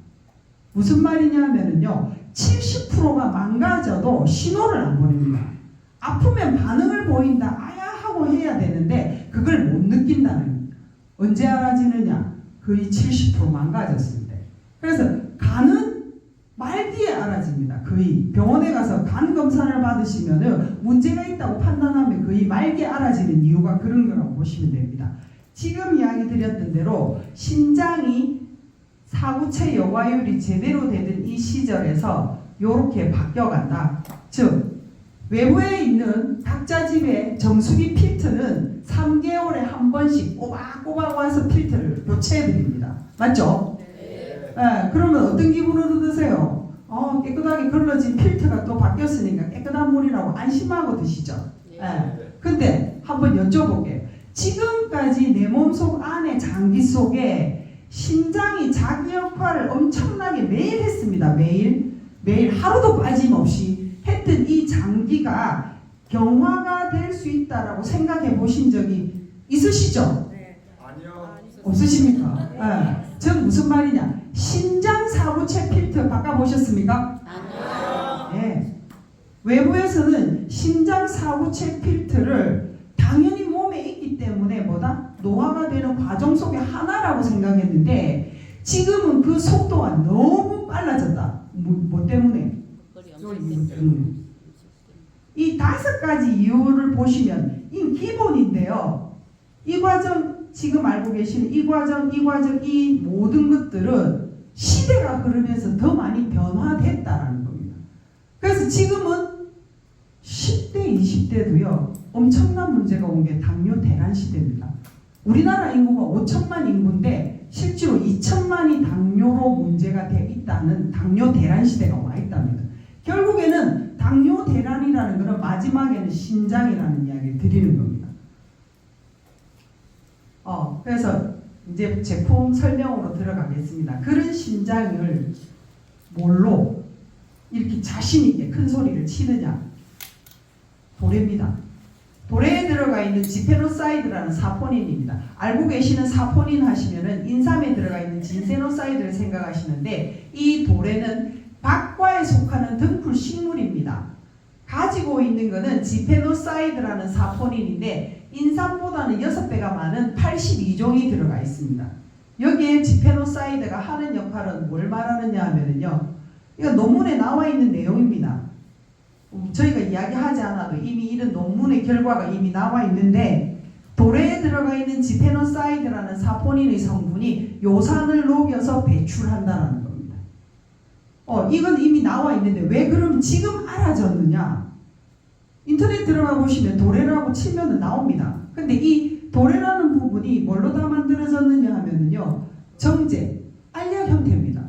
무슨 말이냐면요. 70%가 망가져도 신호를 안 보냅니다. 아프면 반응을 보인다. 아야 하고 해야 되는데 그걸 못 느낀다는. 언제 알아지느냐? 거의 70% 망가졌을 때. 그래서 간은 말기에 알아집니다. 거의 병원에 가서 간 검사를 받으시면 문제가 있다고 판단하면 거의 말기에 알아지는 이유가 그런 거라고 보시면 됩니다. 지금 이야기 드렸던 대로 신장이 사구체 여과율이 제대로 되던 이 시절에서 이렇게 바뀌어간다. 즉 외부에 있는 각자 집의 정수기 필터는 3개월에 한 번씩 꼬박꼬박 와서 필터를 교체해드립니다. 맞죠? 네, 그러면 어떤 기분으로 드세요? 깨끗하게 걸러진 필터가 또 바뀌었으니까 깨끗한 물이라고 안심하고 드시죠? 네. 근데 한번 여쭤볼게요. 지금까지 내 몸속 안에 장기 속에 신장이 자기 역할을 엄청나게 매일 했습니다. 매일 하루도 빠짐없이 했던 이 장기가 경화가 될 수 있다라고 생각해 보신 적이 있으시죠? 아니요. 없으십니까? 예. 전 무슨 말이냐? 신장 사부체 필터 바꿔보셨습니까? 아니요. 예. 외부에서는 신장 사부체 필터를 당연히 몸에 있기 때문에 뭐다? 노화가 되는 과정 속의 하나라고 생각했는데 지금은 그 속도가 너무 빨라졌다. 뭐 때문에? 이 5가지 이유를 보시면 이 기본인데요. 이 과정 지금 알고 계시는 이 과정 이 모든 것들은 시대가 흐르면서 더 많이 변화됐다라는 겁니다. 그래서 지금은 10대 20대도요 엄청난 문제가 온 게 당뇨 대란 시대입니다. 우리나라 인구가 5천만 인구인데 실제로 2천만이 당뇨로 문제가 돼 있다는 당뇨 대란 시대가 와 있답니다. 결국에는 당뇨 대란이라는 것은 마지막에는 신장이라는 이야기를 드리는 겁니다. 그래서 이제 제품 설명으로 들어가겠습니다. 그런 신장을 뭘로 이렇게 자신있게 큰 소리를 치느냐? 도레입니다. 도레에 들어가 있는 지페노사이드라는 사포닌입니다. 알고 계시는 사포닌 하시면은 인삼에 들어가 있는 진세노사이드를 생각하시는데 이 도레는 박과에 속하는 등풀 식물입니다. 가지고 있는 것은 지페노사이드라는 사포닌인데 인삼보다는 6배가 많은 82종이 들어가 있습니다. 여기에 지페노사이드가 하는 역할은 뭘 말하느냐 하면은요. 이거 논문에 나와 있는 내용입니다. 저희가 이야기하지 않아도 이미 이런 논문의 결과가 이미 나와 있는데 도레에 들어가 있는 지페노사이드라는 사포닌의 성분이 요산을 녹여서 배출한다는 겁니다. 이건 이미 나와 있는데 왜 그럼 지금 알아졌느냐? 인터넷 들어가 보시면 도레라고 치면은 나옵니다. 근데 이 도레라는 부분이 뭘로 다 만들어졌느냐 하면은요. 정제, 알약 형태입니다.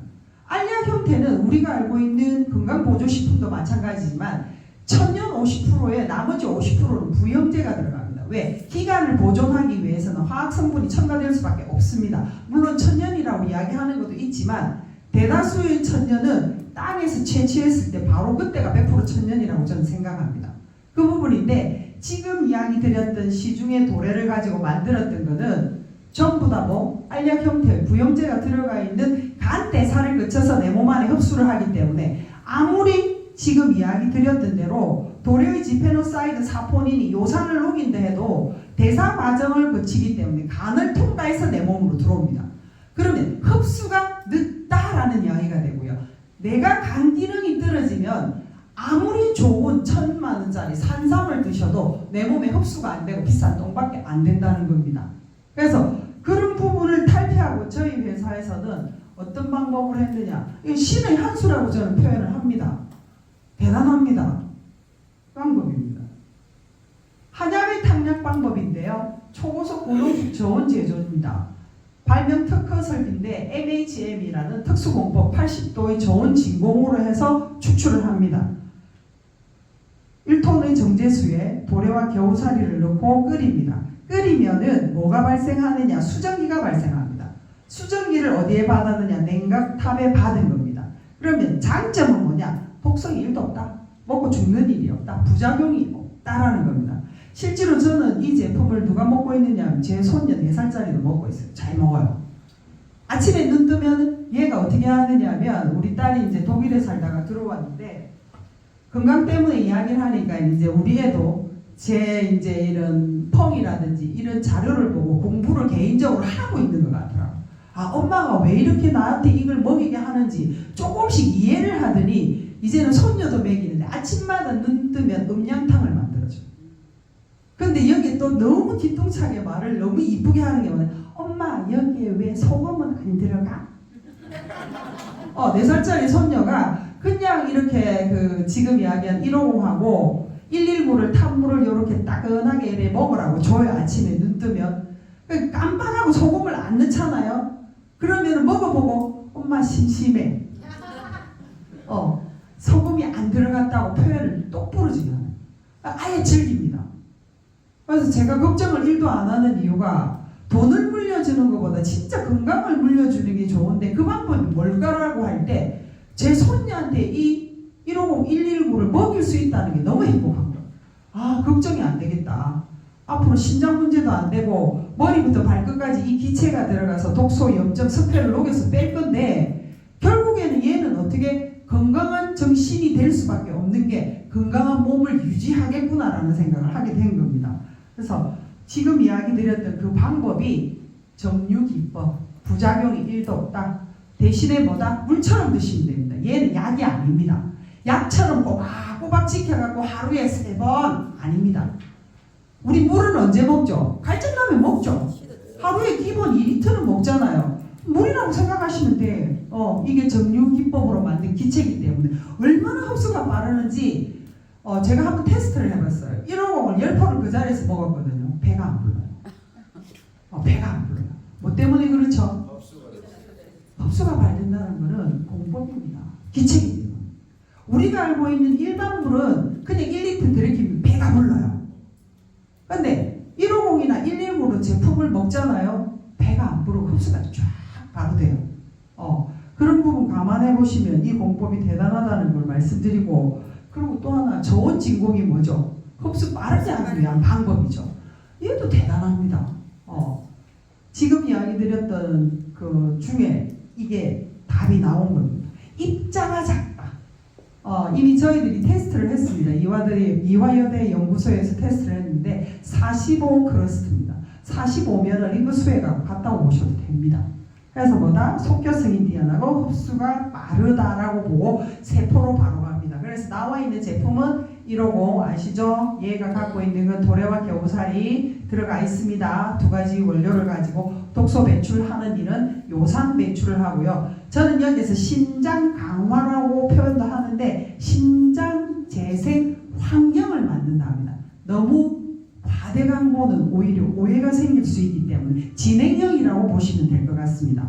알약 형태는 우리가 알고 있는 건강보조식품도 마찬가지지만 천연 50%에 나머지 50%는 부영제가 들어갑니다. 왜? 기간을 보존하기 위해서는 화학성분이 첨가될 수밖에 없습니다. 물론 천연이라고 이야기하는 것도 있지만 대다수의 천연은 땅에서 채취했을 때 바로 그때가 100% 천연이라고 저는 생각합니다. 그 부분인데 지금 이야기 드렸던 시중의 도레를 가지고 만들었던 것은 전부 다 알약 형태의 부영제가 들어가 있는 간대사를 거쳐서 내 몸 안에 흡수를 하기 때문에 아무리 지금 이야기 드렸던 대로 도레의 지페노사이드 사포닌이 요산을 녹인다 해도 대사 과정을 거치기 때문에 간을 통과해서 내 몸으로 들어옵니다. 그러면 흡수가 늦다라는 이야기가 되고요. 내가 간 기능이 떨어지면 아무리 좋은 1,000만 원짜리 산삼을 드셔도 내 몸에 흡수가 안 되고 비싼 똥밖에 안 된다는 겁니다. 그래서 그런 부분을 탈피하고 저희 회사에서는 어떤 방법을 했느냐? 이거 신의 한 수라고 저는 표현을 합니다. 대단합니다. 방법입니다. 한약의 탕약 방법인데요. 초고속 고농축 저온 제조입니다. 발명 특허 설비인데 MHM이라는 특수공법 80도의 저온 진공으로 해서 추출을 합니다. 1톤의 정제수에 도레와 겨우사리를 넣고 끓입니다. 끓이면은 뭐가 발생하느냐? 수증기가 발생합니다. 수증기를 어디에 받았느냐? 냉각탑에 받은 겁니다. 그러면 장점은 뭐냐? 독성이 1도 없다. 먹고 죽는 일이 없다. 부작용이 없다라는 겁니다. 실제로 저는 이 제품을 누가 먹고 있느냐? 제 손녀 4살짜리도 먹고 있어요. 잘 먹어요. 아침에 눈 뜨면 얘가 어떻게 하느냐면 우리 딸이 이제 독일에 살다가 들어왔는데 건강 때문에 이야기를 하니까 이제 우리 애도 제 이제 이런 펑이라든지 이런 자료를 보고 공부를 개인적으로 하고 있는 것 같더라고요. 아, 엄마가 왜 이렇게 나한테 이걸 먹이게 하는지 조금씩 이해를 하더니 이제는 손녀도 먹이는데 아침마다 눈 뜨면 음양탕을 만들어줘요. 근데 여기 또 너무 뒤뚱차게 말을 너무 이쁘게 하는 게 뭐냐? 엄마 여기에 왜 소금은 안 들어가? 4살짜리 손녀가 그냥 이렇게 그 지금 이야기한 150하고 119를 탄물을 이렇게 따끈하게 이렇게 먹으라고 줘요. 아침에 눈 뜨면. 깜빡하고 소금을 안 넣잖아요. 그러면 먹어보고 엄마 심심해. 소금이 안 들어갔다고 표현을 똑부러 지어요. 아예 즐깁니다. 그래서 제가 걱정을 1도 안 하는 이유가 돈을 물려주는 것보다 진짜 건강을 물려주는 게 좋은데 그 방법이 뭘까라고 할 때 제 손녀한테 이 150, 119를 먹일 수 있다는 게 너무 행복한 거예요. 아, 걱정이 안 되겠다. 앞으로 신장 문제도 안 되고 머리부터 발끝까지 이 기체가 들어가서 독소, 염증, 석회를 녹여서 뺄 건데 결국에는 얘는 어떻게 건강한 정신이 될 수밖에 없는 게 건강한 몸을 유지하겠구나라는 생각을 하게 된 겁니다. 그래서 지금 이야기 드렸던 그 방법이 정유기법, 부작용이 1도 없다. 대신에 뭐다? 물처럼 드시면 됩니다. 얘는 약이 아닙니다. 약처럼 꼬박꼬박 지켜갖고 하루에 3번 아닙니다. 우리 물은 언제 먹죠? 갈증나면 먹죠. 하루에 기본 2리터는 먹잖아요. 물이라고 생각하시면 돼. 이게 정유기법으로 만든 기체이기 때문에 얼마나 흡수가 빠르는지 제가 한번 테스트를 해봤어요. 150을 10포를 그 자리에서 먹었거든요. 배가 안 불러요. 배가 안 불러요. 뭐 때문에 그렇죠? 흡수가 발된다는 것은 공법입니다. 기체이기 때문에. 우리가 알고 있는 일반 물은 그냥 1리터 들이키면 배가 불러요. 근데 150이나 119로 제품을 먹잖아요. 배가 안 부르고 흡수가 쫙 바로 돼요. 그런 부분 감안해 보시면 이 공법이 대단하다는 걸 말씀드리고, 그리고 또 하나 좋은 진공이 뭐죠? 흡수 빠르게 하기 위한 방법이죠. 얘도 대단합니다. 지금 이야기 드렸던 그 중에 이게 답이 나온 겁니다. 입자가 작다. 이미 저희들이 테스트를 했습니다. 이화여대 연구소에서 테스트를 했는데 45 크러스트입니다. 45면을 이거 수액하고 갖다 오셔도 됩니다. 그래서 뭐다? 속결성이 뛰어나고 흡수가 빠르다라고 보고 세포로 바로 갑니다. 그래서 나와 있는 제품은 150 아시죠? 얘가 갖고 있는 건 도래와 겨우살이 들어가 있습니다. 두 가지 원료를 가지고 독소 배출하는 일은 요산 배출을 하고요. 저는 여기서 신장 강화라고 표현도 하는데 신장 재생 환경을 만든다 합니다. 너무 과대 광고는 오히려 오해가 생길 수 있기 때문에 진행형이라고 보시면 될 것 같습니다.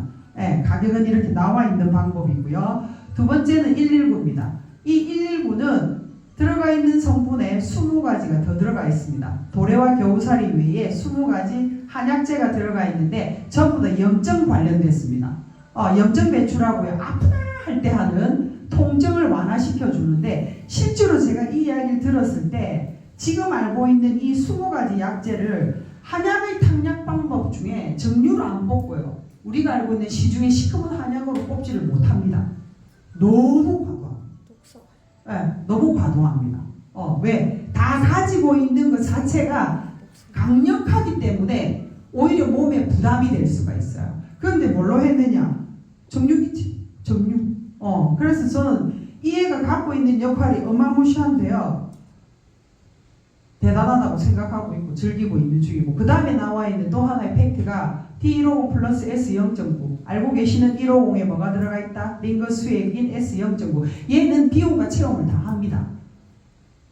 가격은 이렇게 나와 있는 방법이고요. 두 번째는 119입니다. 이 119는 들어가 있는 성분에 20가지가 더 들어가 있습니다. 도래와 겨우살이 외에 20가지 한약재가 들어가 있는데 전부 다 염증 관련됐습니다. 염증 배출하고요. 아프다 할 때 하는 통증을 완화시켜 주는데 실제로 제가 이 이야기를 들었을 때 지금 알고 있는 이 20가지 약재를 한약의 탕약 방법 중에 정류를 안 뽑고요. 우리가 알고 있는 시중에 시커먼 한약으로 뽑지를 못합니다. 너무 과도합니다. 너무 과도합니다. 왜? 다 가지고 있는 것 자체가 강력하기 때문에 오히려 몸에 부담이 될 수가 있어요. 그런데 뭘로 했느냐? 정육이지. 정육. 그래서 저는 이 애가 갖고 있는 역할이 어마무시한데요. 대단하다고 생각하고 있고 즐기고 있는 중이고, 그 다음에 나와 있는 또 하나의 팩트가 D150 플러스 S0.9. 알고 계시는 150에 뭐가 들어가 있다? 링거 수액인 S0.9. 얘는 비용과 체험을 다 합니다.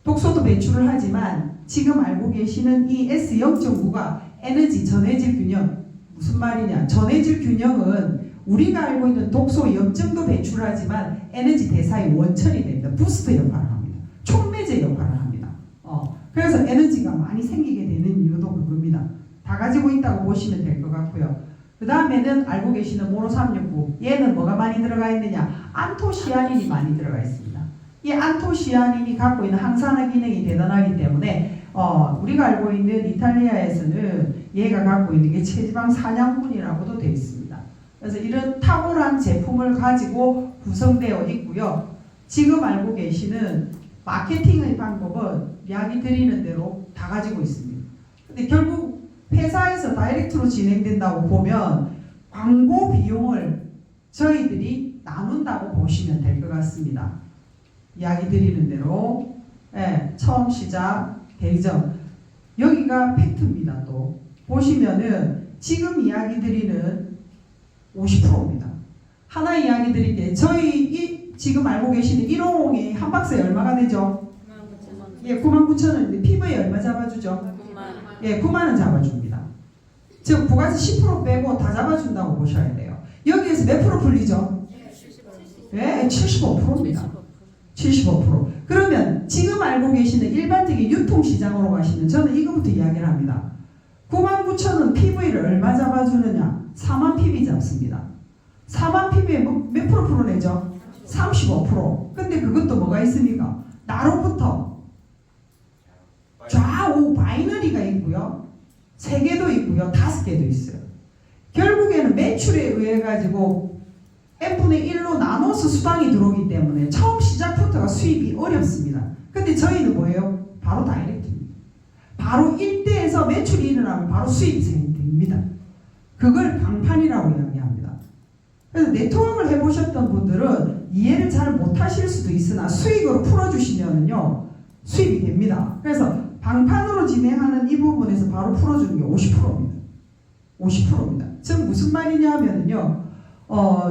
독소도 배출을 하지만 지금 알고 계시는 이 S0.9가 에너지 전해질 균형. 무슨 말이냐? 전해질 균형은 우리가 알고 있는 독소, 염증도 배출하지만 에너지 대사의 원천이 됩니다. 부스터 역할을 합니다. 촉매제 역할을 합니다. 그래서 에너지가 많이 생기게 되는 이유도 그겁니다. 다 가지고 있다고 보시면 될 것 같고요. 그 다음에는 알고 계시는 모노 369. 얘는 뭐가 많이 들어가 있느냐? 안토시아닌이 많이 들어가 있습니다. 이 안토시아닌이 갖고 있는 항산화 기능이 대단하기 때문에 우리가 알고 있는 이탈리아에서는 얘가 갖고 있는 게 체지방 사냥분이라고도 되어 있습니다. 그래서 이런 탁월한 제품을 가지고 구성되어 있고요. 지금 알고 계시는 마케팅의 방법은 이야기 드리는 대로 다 가지고 있습니다. 근데 결국 회사에서 다이렉트로 진행된다고 보면 광고 비용을 저희들이 나눈다고 보시면 될 것 같습니다. 이야기 드리는 대로 처음 시작, 대리점. 여기가 팩트입니다. 또 보시면은 지금 이야기 드리는 50%입니다. 하나 이야기 드릴게요. 저희 지금 알고 계시는 150이 한 박스에 얼마가 되죠? 99,000원인데 피부에 얼마 잡아주죠? 9만원 잡아줍니다. 즉 부가세 10% 빼고 다 잡아준다고 보셔야 돼요. 여기에서 몇 프로 풀리죠? 75%입니다. 75%. 그러면 지금 알고 계시는 일반적인 유통시장으로 가시면 저는 이거부터 이야기를 합니다. 99,000원 PV를 얼마 잡아주느냐? 4만 PV 잡습니다. 4만 PV에 몇 프로 풀어내죠? 35%. 근데 그것도 뭐가 있습니까? 나로부터 좌우 바이너리가 있고요. 있고요. 3개도 있고요. 5개도 있어요. 결국에는 매출에 의해 가지고 n분의 1로 나눠서 수당이 들어오기 때문에 처음 시작부터가 수입이 어렵습니다. 근데 저희는 뭐예요? 바로 다이렉트입니다. 바로 1대에서 매출이 일어나면 바로 수입이 생깁니다. 그걸 강판이라고 이야기합니다. 그래서 네트워크를 해보셨던 분들은 이해를 잘 못하실 수도 있으나 수익으로 풀어주시면은요 수입이 됩니다. 그래서 방판으로 진행하는 이 부분에서 바로 풀어주는 게 50%입니다. 50%입니다. 즉 무슨 말이냐 하면은요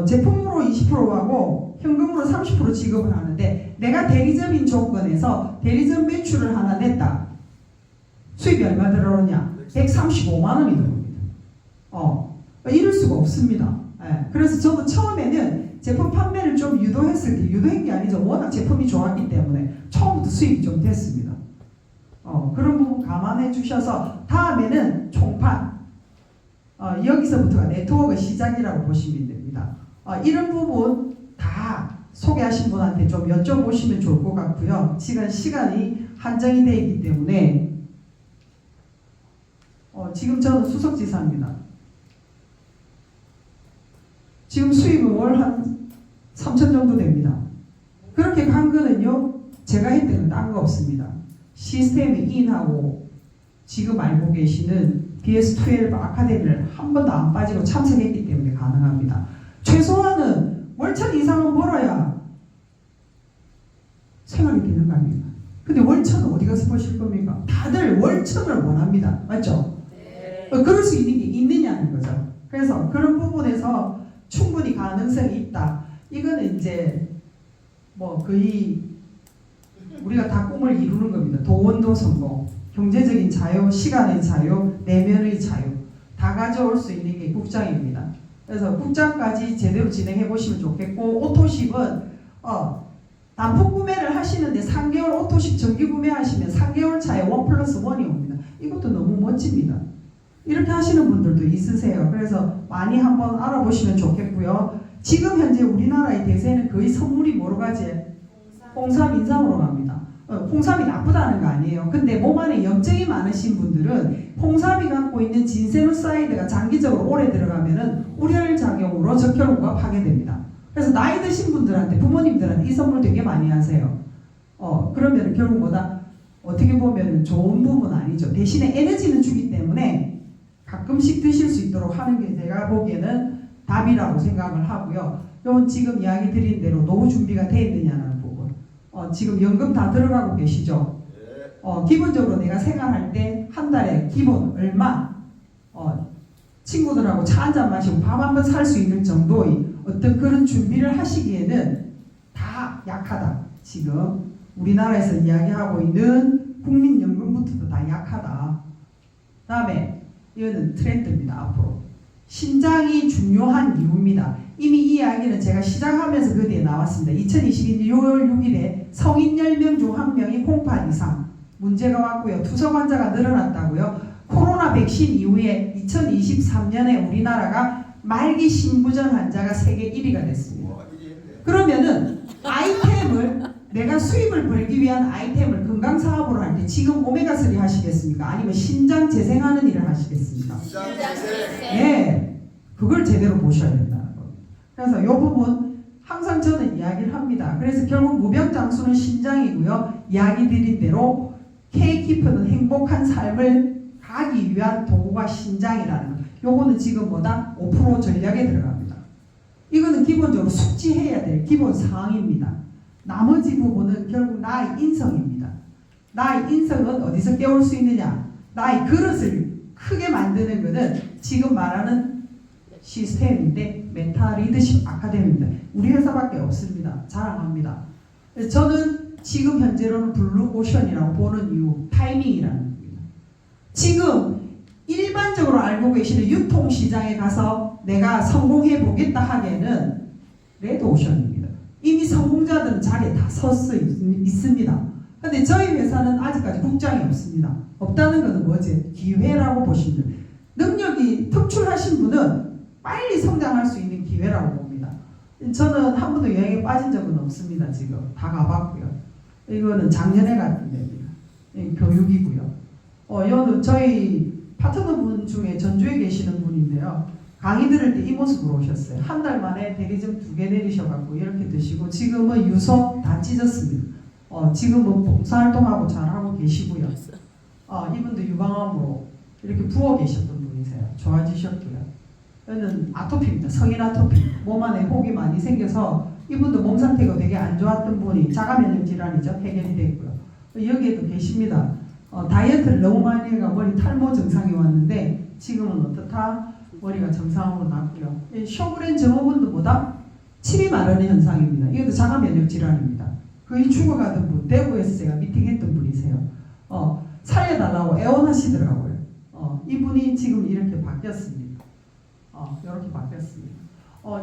제품으로 20%하고 현금으로 30% 지급을 하는데 내가 대리점인 조건에서 대리점 매출을 하나 냈다. 수입이 얼마 들어오냐? 135만 원이 들어옵니다. 이럴 수가 없습니다. 예, 그래서 저도 처음에는 제품 판매를 좀 유도했을 때 유도한 게 아니죠. 워낙 제품이 좋았기 때문에 처음부터 수입이 좀 됐습니다. 그런 부분 감안해 주셔서 다음에는 총판 여기서부터가 네트워크 시작이라고 보시면 됩니다. 이런 부분 다 소개하신 분한테 좀 여쭤보시면 좋을 것 같고요. 시간이 한정이 되어 있기 때문에 지금 저는 수석지사입니다. 지금 수입은 월 한 3천 정도 됩니다. 그렇게 간 거는요 제가 했던 건 딴 거 없습니다. 시스템에 인하고 지금 알고 계시는 BS12 아카데미를 한 번도 안 빠지고 참석했기 때문에 가능합니다. 최소한은 월천 이상은 벌어야 생활이 되는 거 아닙니까? 근데 월천은 어디 가서 버실 겁니까? 다들 월천을 원합니다. 맞죠? 네. 그럴 수 있는 게 있느냐는 거죠. 그래서 그런 부분에서 충분히 가능성이 있다. 이거는 이제 뭐 거의 우리가 다 꿈을 이루는 겁니다. 도원도 성공, 경제적인 자유, 시간의 자유, 내면의 자유 다 가져올 수 있는 게 국장입니다. 그래서 국장까지 제대로 진행해 보시면 좋겠고 오토십은 단품 구매를 하시는데 3개월 오토십 정기 구매하시면 3개월 차에 1+1이 옵니다. 이것도 너무 멋집니다. 이렇게 하시는 분들도 있으세요. 그래서 많이 한번 알아보시면 좋겠고요. 지금 현재 우리나라의 대세는 거의 선물이 뭐로 가지? 홍삼 인삼으로 갑니다. 홍삼이 나쁘다는 거 아니에요. 근데 몸 안에 염증이 많으신 분들은 홍삼이 갖고 있는 진세노사이드가 장기적으로 오래 들어가면은 우려열 작용으로 적혈구가 파괴됩니다. 그래서 나이 드신 분들한테 부모님들한테 이 선물 되게 많이 하세요. 그러면 결국 뭐다? 어떻게 보면 좋은 부분 아니죠. 대신에 에너지는 주기 때문에 가끔씩 드실 수 있도록 하는 게 제가 보기에는 답이라고 생각을 하고요. 이건 지금 이야기 드린 대로 노후 준비가 돼 있느냐는 부분. 지금 연금 다 들어가고 계시죠? 기본적으로 내가 생활할 때 한 달에 기본 얼마 친구들하고 차 한잔 마시고 밥 한 번 살 수 있는 정도의 어떤 그런 준비를 하시기에는 다 약하다. 지금 우리나라에서 이야기하고 있는 국민연금부터도 다 약하다. 다음에 이거는 트렌드입니다. 앞으로 신장이 중요한 이유입니다. 이미 이 이야기는 제가 시작하면서 그 뒤에 나왔습니다. 2022년 6월 6일에 성인 10명 중 1명이 콩팥 이상 문제가 왔고요. 투석 환자가 늘어났다고요. 코로나 백신 이후에 2023년에 우리나라가 말기 신부전 환자가 세계 1위가 됐습니다. 그러면은 아이템을 내가 수입을 벌기 위한 아이템을 건강사업으로 할 때 지금 오메가3 하시겠습니까? 아니면 신장 재생하는 일을 하시겠습니까? 네, 그걸 제대로 보셔야 된다는 겁니다. 그래서 이 부분 항상 저는 이야기를 합니다. 그래서 결국 무병장수는 신장이고요. 이야기 드린 대로 K키프는 행복한 삶을 가기 위한 도구가 신장이라는 거. 요거는 지금 뭐다? 5% 전략에 들어갑니다. 이거는 기본적으로 숙지해야 될 기본 사항입니다. 나머지 부분은 결국 나의 인성입니다. 나의 인성은 어디서 깨울 수 있느냐? 나의 그릇을 크게 만드는 것은 지금 말하는 시스템인데 메타 리더십 아카데미입니다. 우리 회사밖에 없습니다. 자랑합니다. 저는 지금 현재로는 블루 오션이라고 보는 이유 타이밍이라는 겁니다. 지금 일반적으로 알고 계시는 유통시장에 가서 내가 성공해 보겠다 하기에는 레드 오션입니다. 이미 성공자들은 자리에 다 서서 있습니다. 근데 저희 회사는 아직까지 국장이 없습니다. 없다는 것은 뭐지? 기회라고 보시면 됩니다. 능력이 특출하신 분은 빨리 성장할 수 있는 기회라고 봅니다. 저는 한 번도 여행에 빠진 적은 없습니다. 지금 다 가봤고요. 이거는 작년에 갔던 데입니다. 교육이고요. 여는 저희 파트너분 중에 전주에 계시는 분인데요. 강의 들을 때 이 모습으로 오셨어요. 한 달 만에 대리점 2개 내리셔갖고 이렇게 드시고 지금은 유서 다 찢었습니다. 지금은 봉사활동하고 잘하고 계시고요. 이분도 유방암으로 이렇게 부어 계셨던 분이세요. 좋아지셨고요. 얘는 아토피입니다. 성인 아토피. 몸 안에 혹이 많이 생겨서 이분도 몸 상태가 되게 안 좋았던 분이 자가면역 질환이죠. 해결이 됐고요. 여기에도 계십니다. 다이어트를 너무 많이 해가 머리 탈모 증상이 왔는데 지금은 어떻다? 머리가 정상으로 났고요. 쇼그렌 증후군도 보다 침이 마르는 현상입니다. 이것도 자가면역 질환입니다. 거의 죽어가던 분, 대구에서 제가 미팅했던 분이세요. 살려달라고 애원하시더라고요. 이분이 지금 이렇게 바뀌었습니다. 이렇게 바뀌었습니다.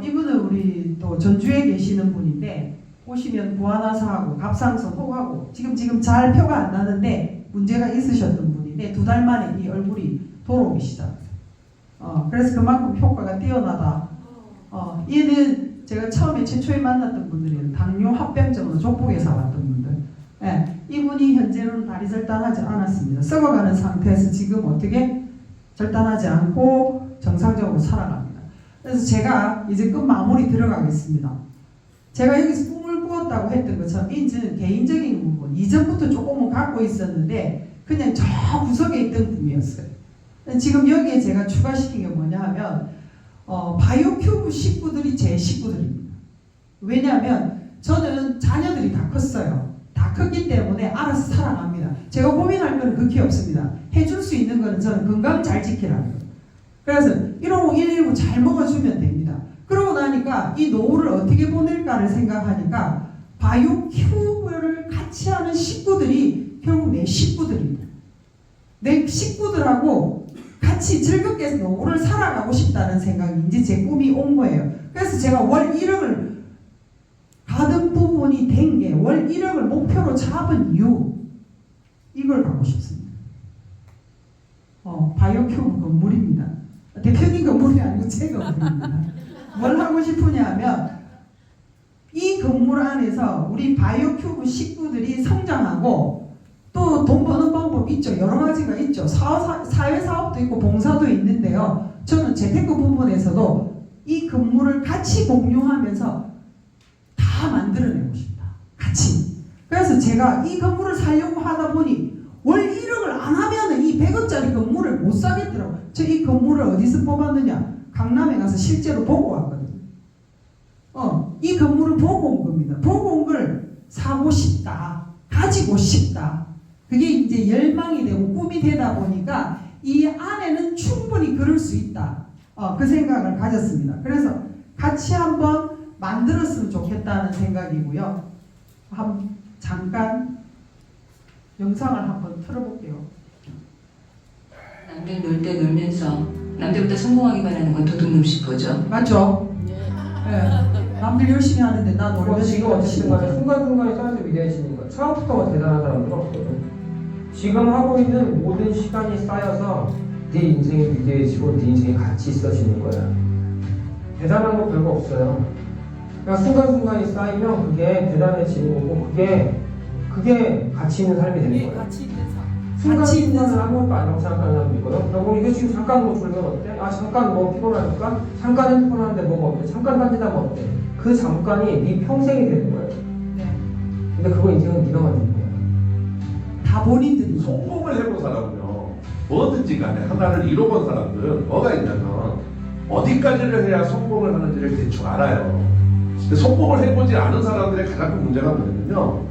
이분은 우리 또 전주에 계시는 분인데 보시면 부안화사하고 갑상선 혹하고 지금 잘 표가 안 나는데 문제가 있으셨던 분인데 2달 만에 이 얼굴이 돌아오기 시작했어요. 그래서 그만큼 효과가 뛰어나다. 얘는 제가 처음에 최초에 만났던 분들이에요. 당뇨 합병증으로 족복에서 왔던 분들. 예, 이분이 현재는 다리 절단하지 않았습니다. 썩어가는 상태에서 지금 어떻게 절단하지 않고 정상적으로 살아갑니다. 그래서 제가 이제 끝 마무리 들어가겠습니다. 제가 여기서 꿈을 꾸었다고 했던 것처럼 이제는 개인적인 부분 이전부터 조금은 갖고 있었는데 그냥 저 구석에 있던 꿈이었어요. 지금 여기에 제가 추가시킨 게 뭐냐 하면 바이오큐브 식구들이 제 식구들입니다. 왜냐하면 저는 자녀들이 다 컸어요. 다 컸기 때문에 알아서 살아갑니다. 제가 고민할 거는 극히 없습니다. 해줄 수 있는 거는 저는 건강 잘 지키라는 거예요. 그래서 150, 119 잘 먹어주면 됩니다. 그러고 나니까 이 노후를 어떻게 보낼까를 생각하니까 바이오큐브를 같이 하는 식구들이 결국 내 식구들입니다. 내 식구들하고 같이 즐겁게 노후를 살아가고 싶다는 생각이 이제 제 꿈이 온 거예요. 그래서 제가 월 1억을 가던 부분이 된 게 월 1억을 목표로 잡은 이유 이걸 가고 싶습니다. 바이오큐브 건물입니다. 대표님 건물이 아니고 제 건물입니다. 뭘 하고 싶으냐 하면 이 건물 안에서 우리 바이오큐브 식구들이 성장하고 또 돈 버는 방법 있죠. 여러 가지가 있죠. 사회사업도 있고 봉사도 있는데요. 저는 재테크 부분에서도 이 건물을 같이 공유하면서 다 만들어내고 싶다. 같이. 그래서 제가 이 건물을 사려고 하다 보니 월 1억을 안 하면 이 100억짜리 건물을 못 사겠더라고요. 저 이 건물을 어디서 뽑았느냐? 강남에 가서 실제로 보고 왔거든요. 이 건물을 보고 온 겁니다. 보고 온 걸 사고 싶다. 가지고 싶다. 그게 이제 열망이 되고 꿈이 되다 보니까 이 안에는 충분히 그럴 수 있다. 그 생각을 가졌습니다. 그래서 같이 한번 만들었으면 좋겠다는 생각이고요. 잠깐 영상을 한번 틀어볼게요. 남들 놀 때 놀면서 남들보다 성공하기 바라는 건 도둑놈식 거죠. 맞죠? 네. 남들 열심히 하는데 나 놀면 지금 어쨌든 간에 순간순간에 쌓여서 위대해지는 거야. 처음부터 대단한 사람들은 없거든. 지금 하고 있는 모든 시간이 쌓여서 네 인생이 위대해지고 네 인생이 가치 있어지는 거야. 대단한 거 별거 없어요. 그러니까 순간순간이 쌓이면 그게 대단해지는 거고 그게 가치 있는 삶이 되는 거야. 순간순간을 아무것도 아니라고 생각하는 사람도 있거든. 그리고 이거 지금 잠깐 뭐 졸면 어때? 잠깐 뭐 피곤하니까 잠깐 핸드폰 하는데 뭐가 어때? 잠깐 딴짓하면 어때? 그 잠깐이 네 평생이 되는 거야. 네. 근데 그거 인생은 네가 만드는 거야. 다 본인들이 성공을 해본 사람은요, 뭐든지 간에 하나를 이뤄본 사람들은 뭐가 있냐면 어디까지를 해야 성공을 하는지를 대충 알아요. 근데 성공을 해보지 않은 사람들의 가장 큰 문제가 뭐냐면요,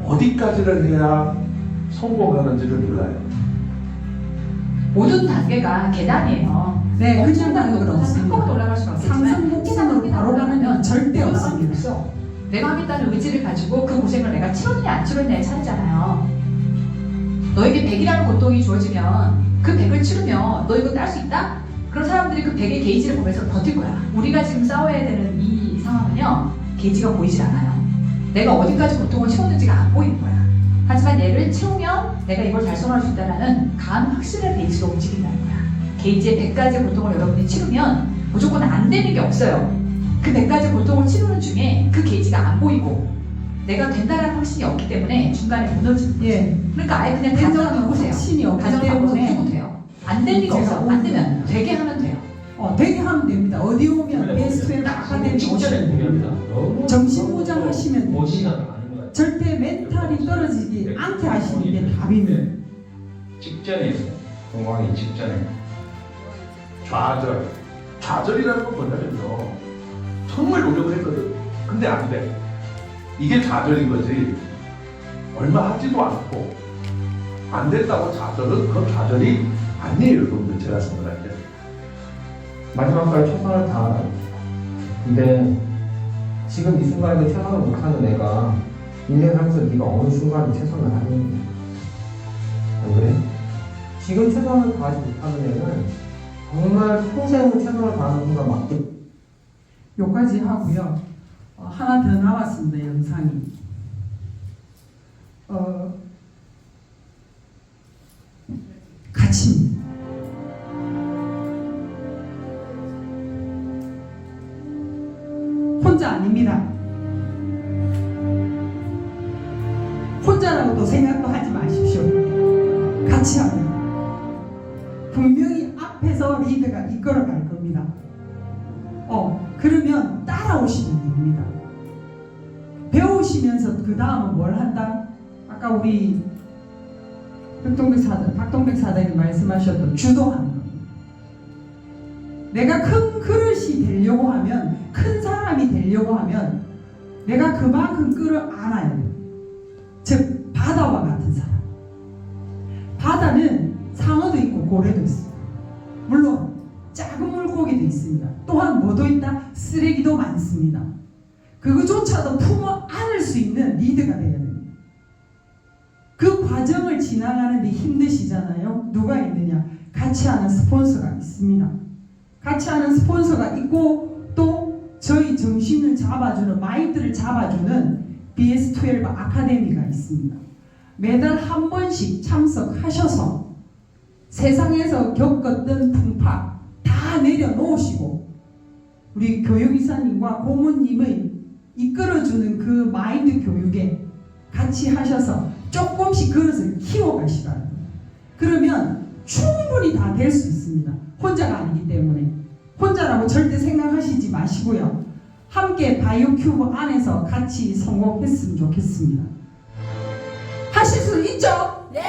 어디까지를 해야 성공하는지를 몰라요. 모든 단계가 계단이에요. 네, 그냥 단계가 한꺼번에 없습니다. 올라갈 수가 없지만 상승곡선으로 바로 가는 건 절대 없습니다. 내가 하겠다는 의지를 가지고 그 고생을 내가 치렀느냐 안 치렀느냐의 차이잖아요. 너에게 100이라는 고통이 주어지면 그 100을 치르면 너 이거 딸 수 있다? 그런 사람들이 그 100의 게이지를 보면서 버틸 거야. 우리가 지금 싸워야 되는 이 상황은요, 게이지가 보이질 않아요. 내가 어디까지 고통을 채웠는지가 안 보이는 거야. 하지만 얘를 채우면 내가 이걸 달성할 수 있다는 강한 확신의 베이스로 움직인다는 거야. 게이지의 100가지 고통을 여러분이 치르면 무조건 안 되는 게 없어요. 그 100가지 고통을 치르는 중에 그 게이지가 안 보이고 내가 된다는 확신이 없기 때문에 중간에 무너지는 거예요. 예. 그러니까 아예 그냥 된다는 가정을 바꾸세요. 확신이 없기 가정을 바꿔서 때문에 해도 돼요. 안 될 리가 제가 없어. 안 되면 되게 하면 돼요. 되게 하면 됩니다. 어디 오면 베스트웰 아카데미 오시면 됩니다. 정신무장 하시면 됩니다. 절대 멘탈이 떨어지지 않게 하시는 게 답입니다. 직전에 있어요. 공황이 직전에. 좌절. 좌절이라는 건 뭐냐면요. 정말 노력을 했거든. 근데 안 돼. 이게 좌절인 거지. 얼마 하지도 않고 안 됐다고 좌절은 그건 좌절이 아니에요, 여러분들. 제가 생각할 때. 마지막까지 최선을 다하라. 근데 지금 이 순간에도 최선을 못하는 애가 인생 살면서 네가 어느 순간에 최선을 하는 거야. 안 그래? 지금 최선을 다하지 못하는 애는 정말 평생 최선을 다하는 순간 맞게. 요까지 하고요. 하나 더 남았습니다. 영상이. 가치입니다. 혼자 아닙니다. 혼자라고도 생각도 하지 마십시오. 같이 합니다. 분명히 앞에서 리더가 이끌어 갈 겁니다. 그러면 따라오시면 됩니다. 배우시면서 그 다음은 뭘 한다? 아까 우리 박동백 사장님 말씀하셨던 주도하는 겁니다. 내가 큰 그릇이 되려고 하면, 큰 사람이 되려고 하면 내가 그만큼 끌어안아야 돼요. 즉 바다와 같은 사람. 바다는 상어도 있고 고래도 있습니다. 물론 작은 물고기도 있습니다. 또한 뭐도 있다? 쓰레기도 많습니다. 그거조차도 품어 안을 수 있는 리더가 되어야 됩니다. 그 과정을 지나가는데 힘드시잖아요. 누가 있느냐? 같이 하는 스폰서가 있습니다. 같이 하는 스폰서가 있고 또 저희 정신을 잡아주는, 마인드를 잡아주는 BS12 아카데미가 있습니다. 매달 한 번씩 참석하셔서 세상에서 겪었던 풍파 다 내려놓으시고 우리 교육이사님과 고모님의 이끌어주는 그 마인드 교육에 같이 하셔서 조금씩 그릇을 키워가시라. 그러면 충분히 다 될 수 있습니다. 혼자가 아니기 때문에. 혼자라고 절대 생각하시지 마시고요. 함께 바이오큐브 안에서 같이 성공했으면 좋겠습니다. 하실 수 있죠? 네!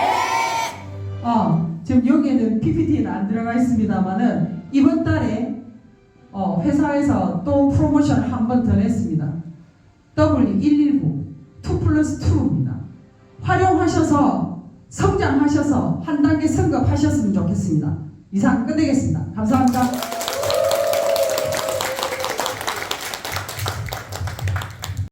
지금 여기에는 PPT는 안 들어가 있습니다만은 이번 달에 회사에서 또 프로모션을 한 번 더 냈습니다. W119 2+2입니다. 활용하셔서 성장하셔서 한 단계 승급하셨으면 좋겠습니다. 이상 끝내겠습니다. 감사합니다.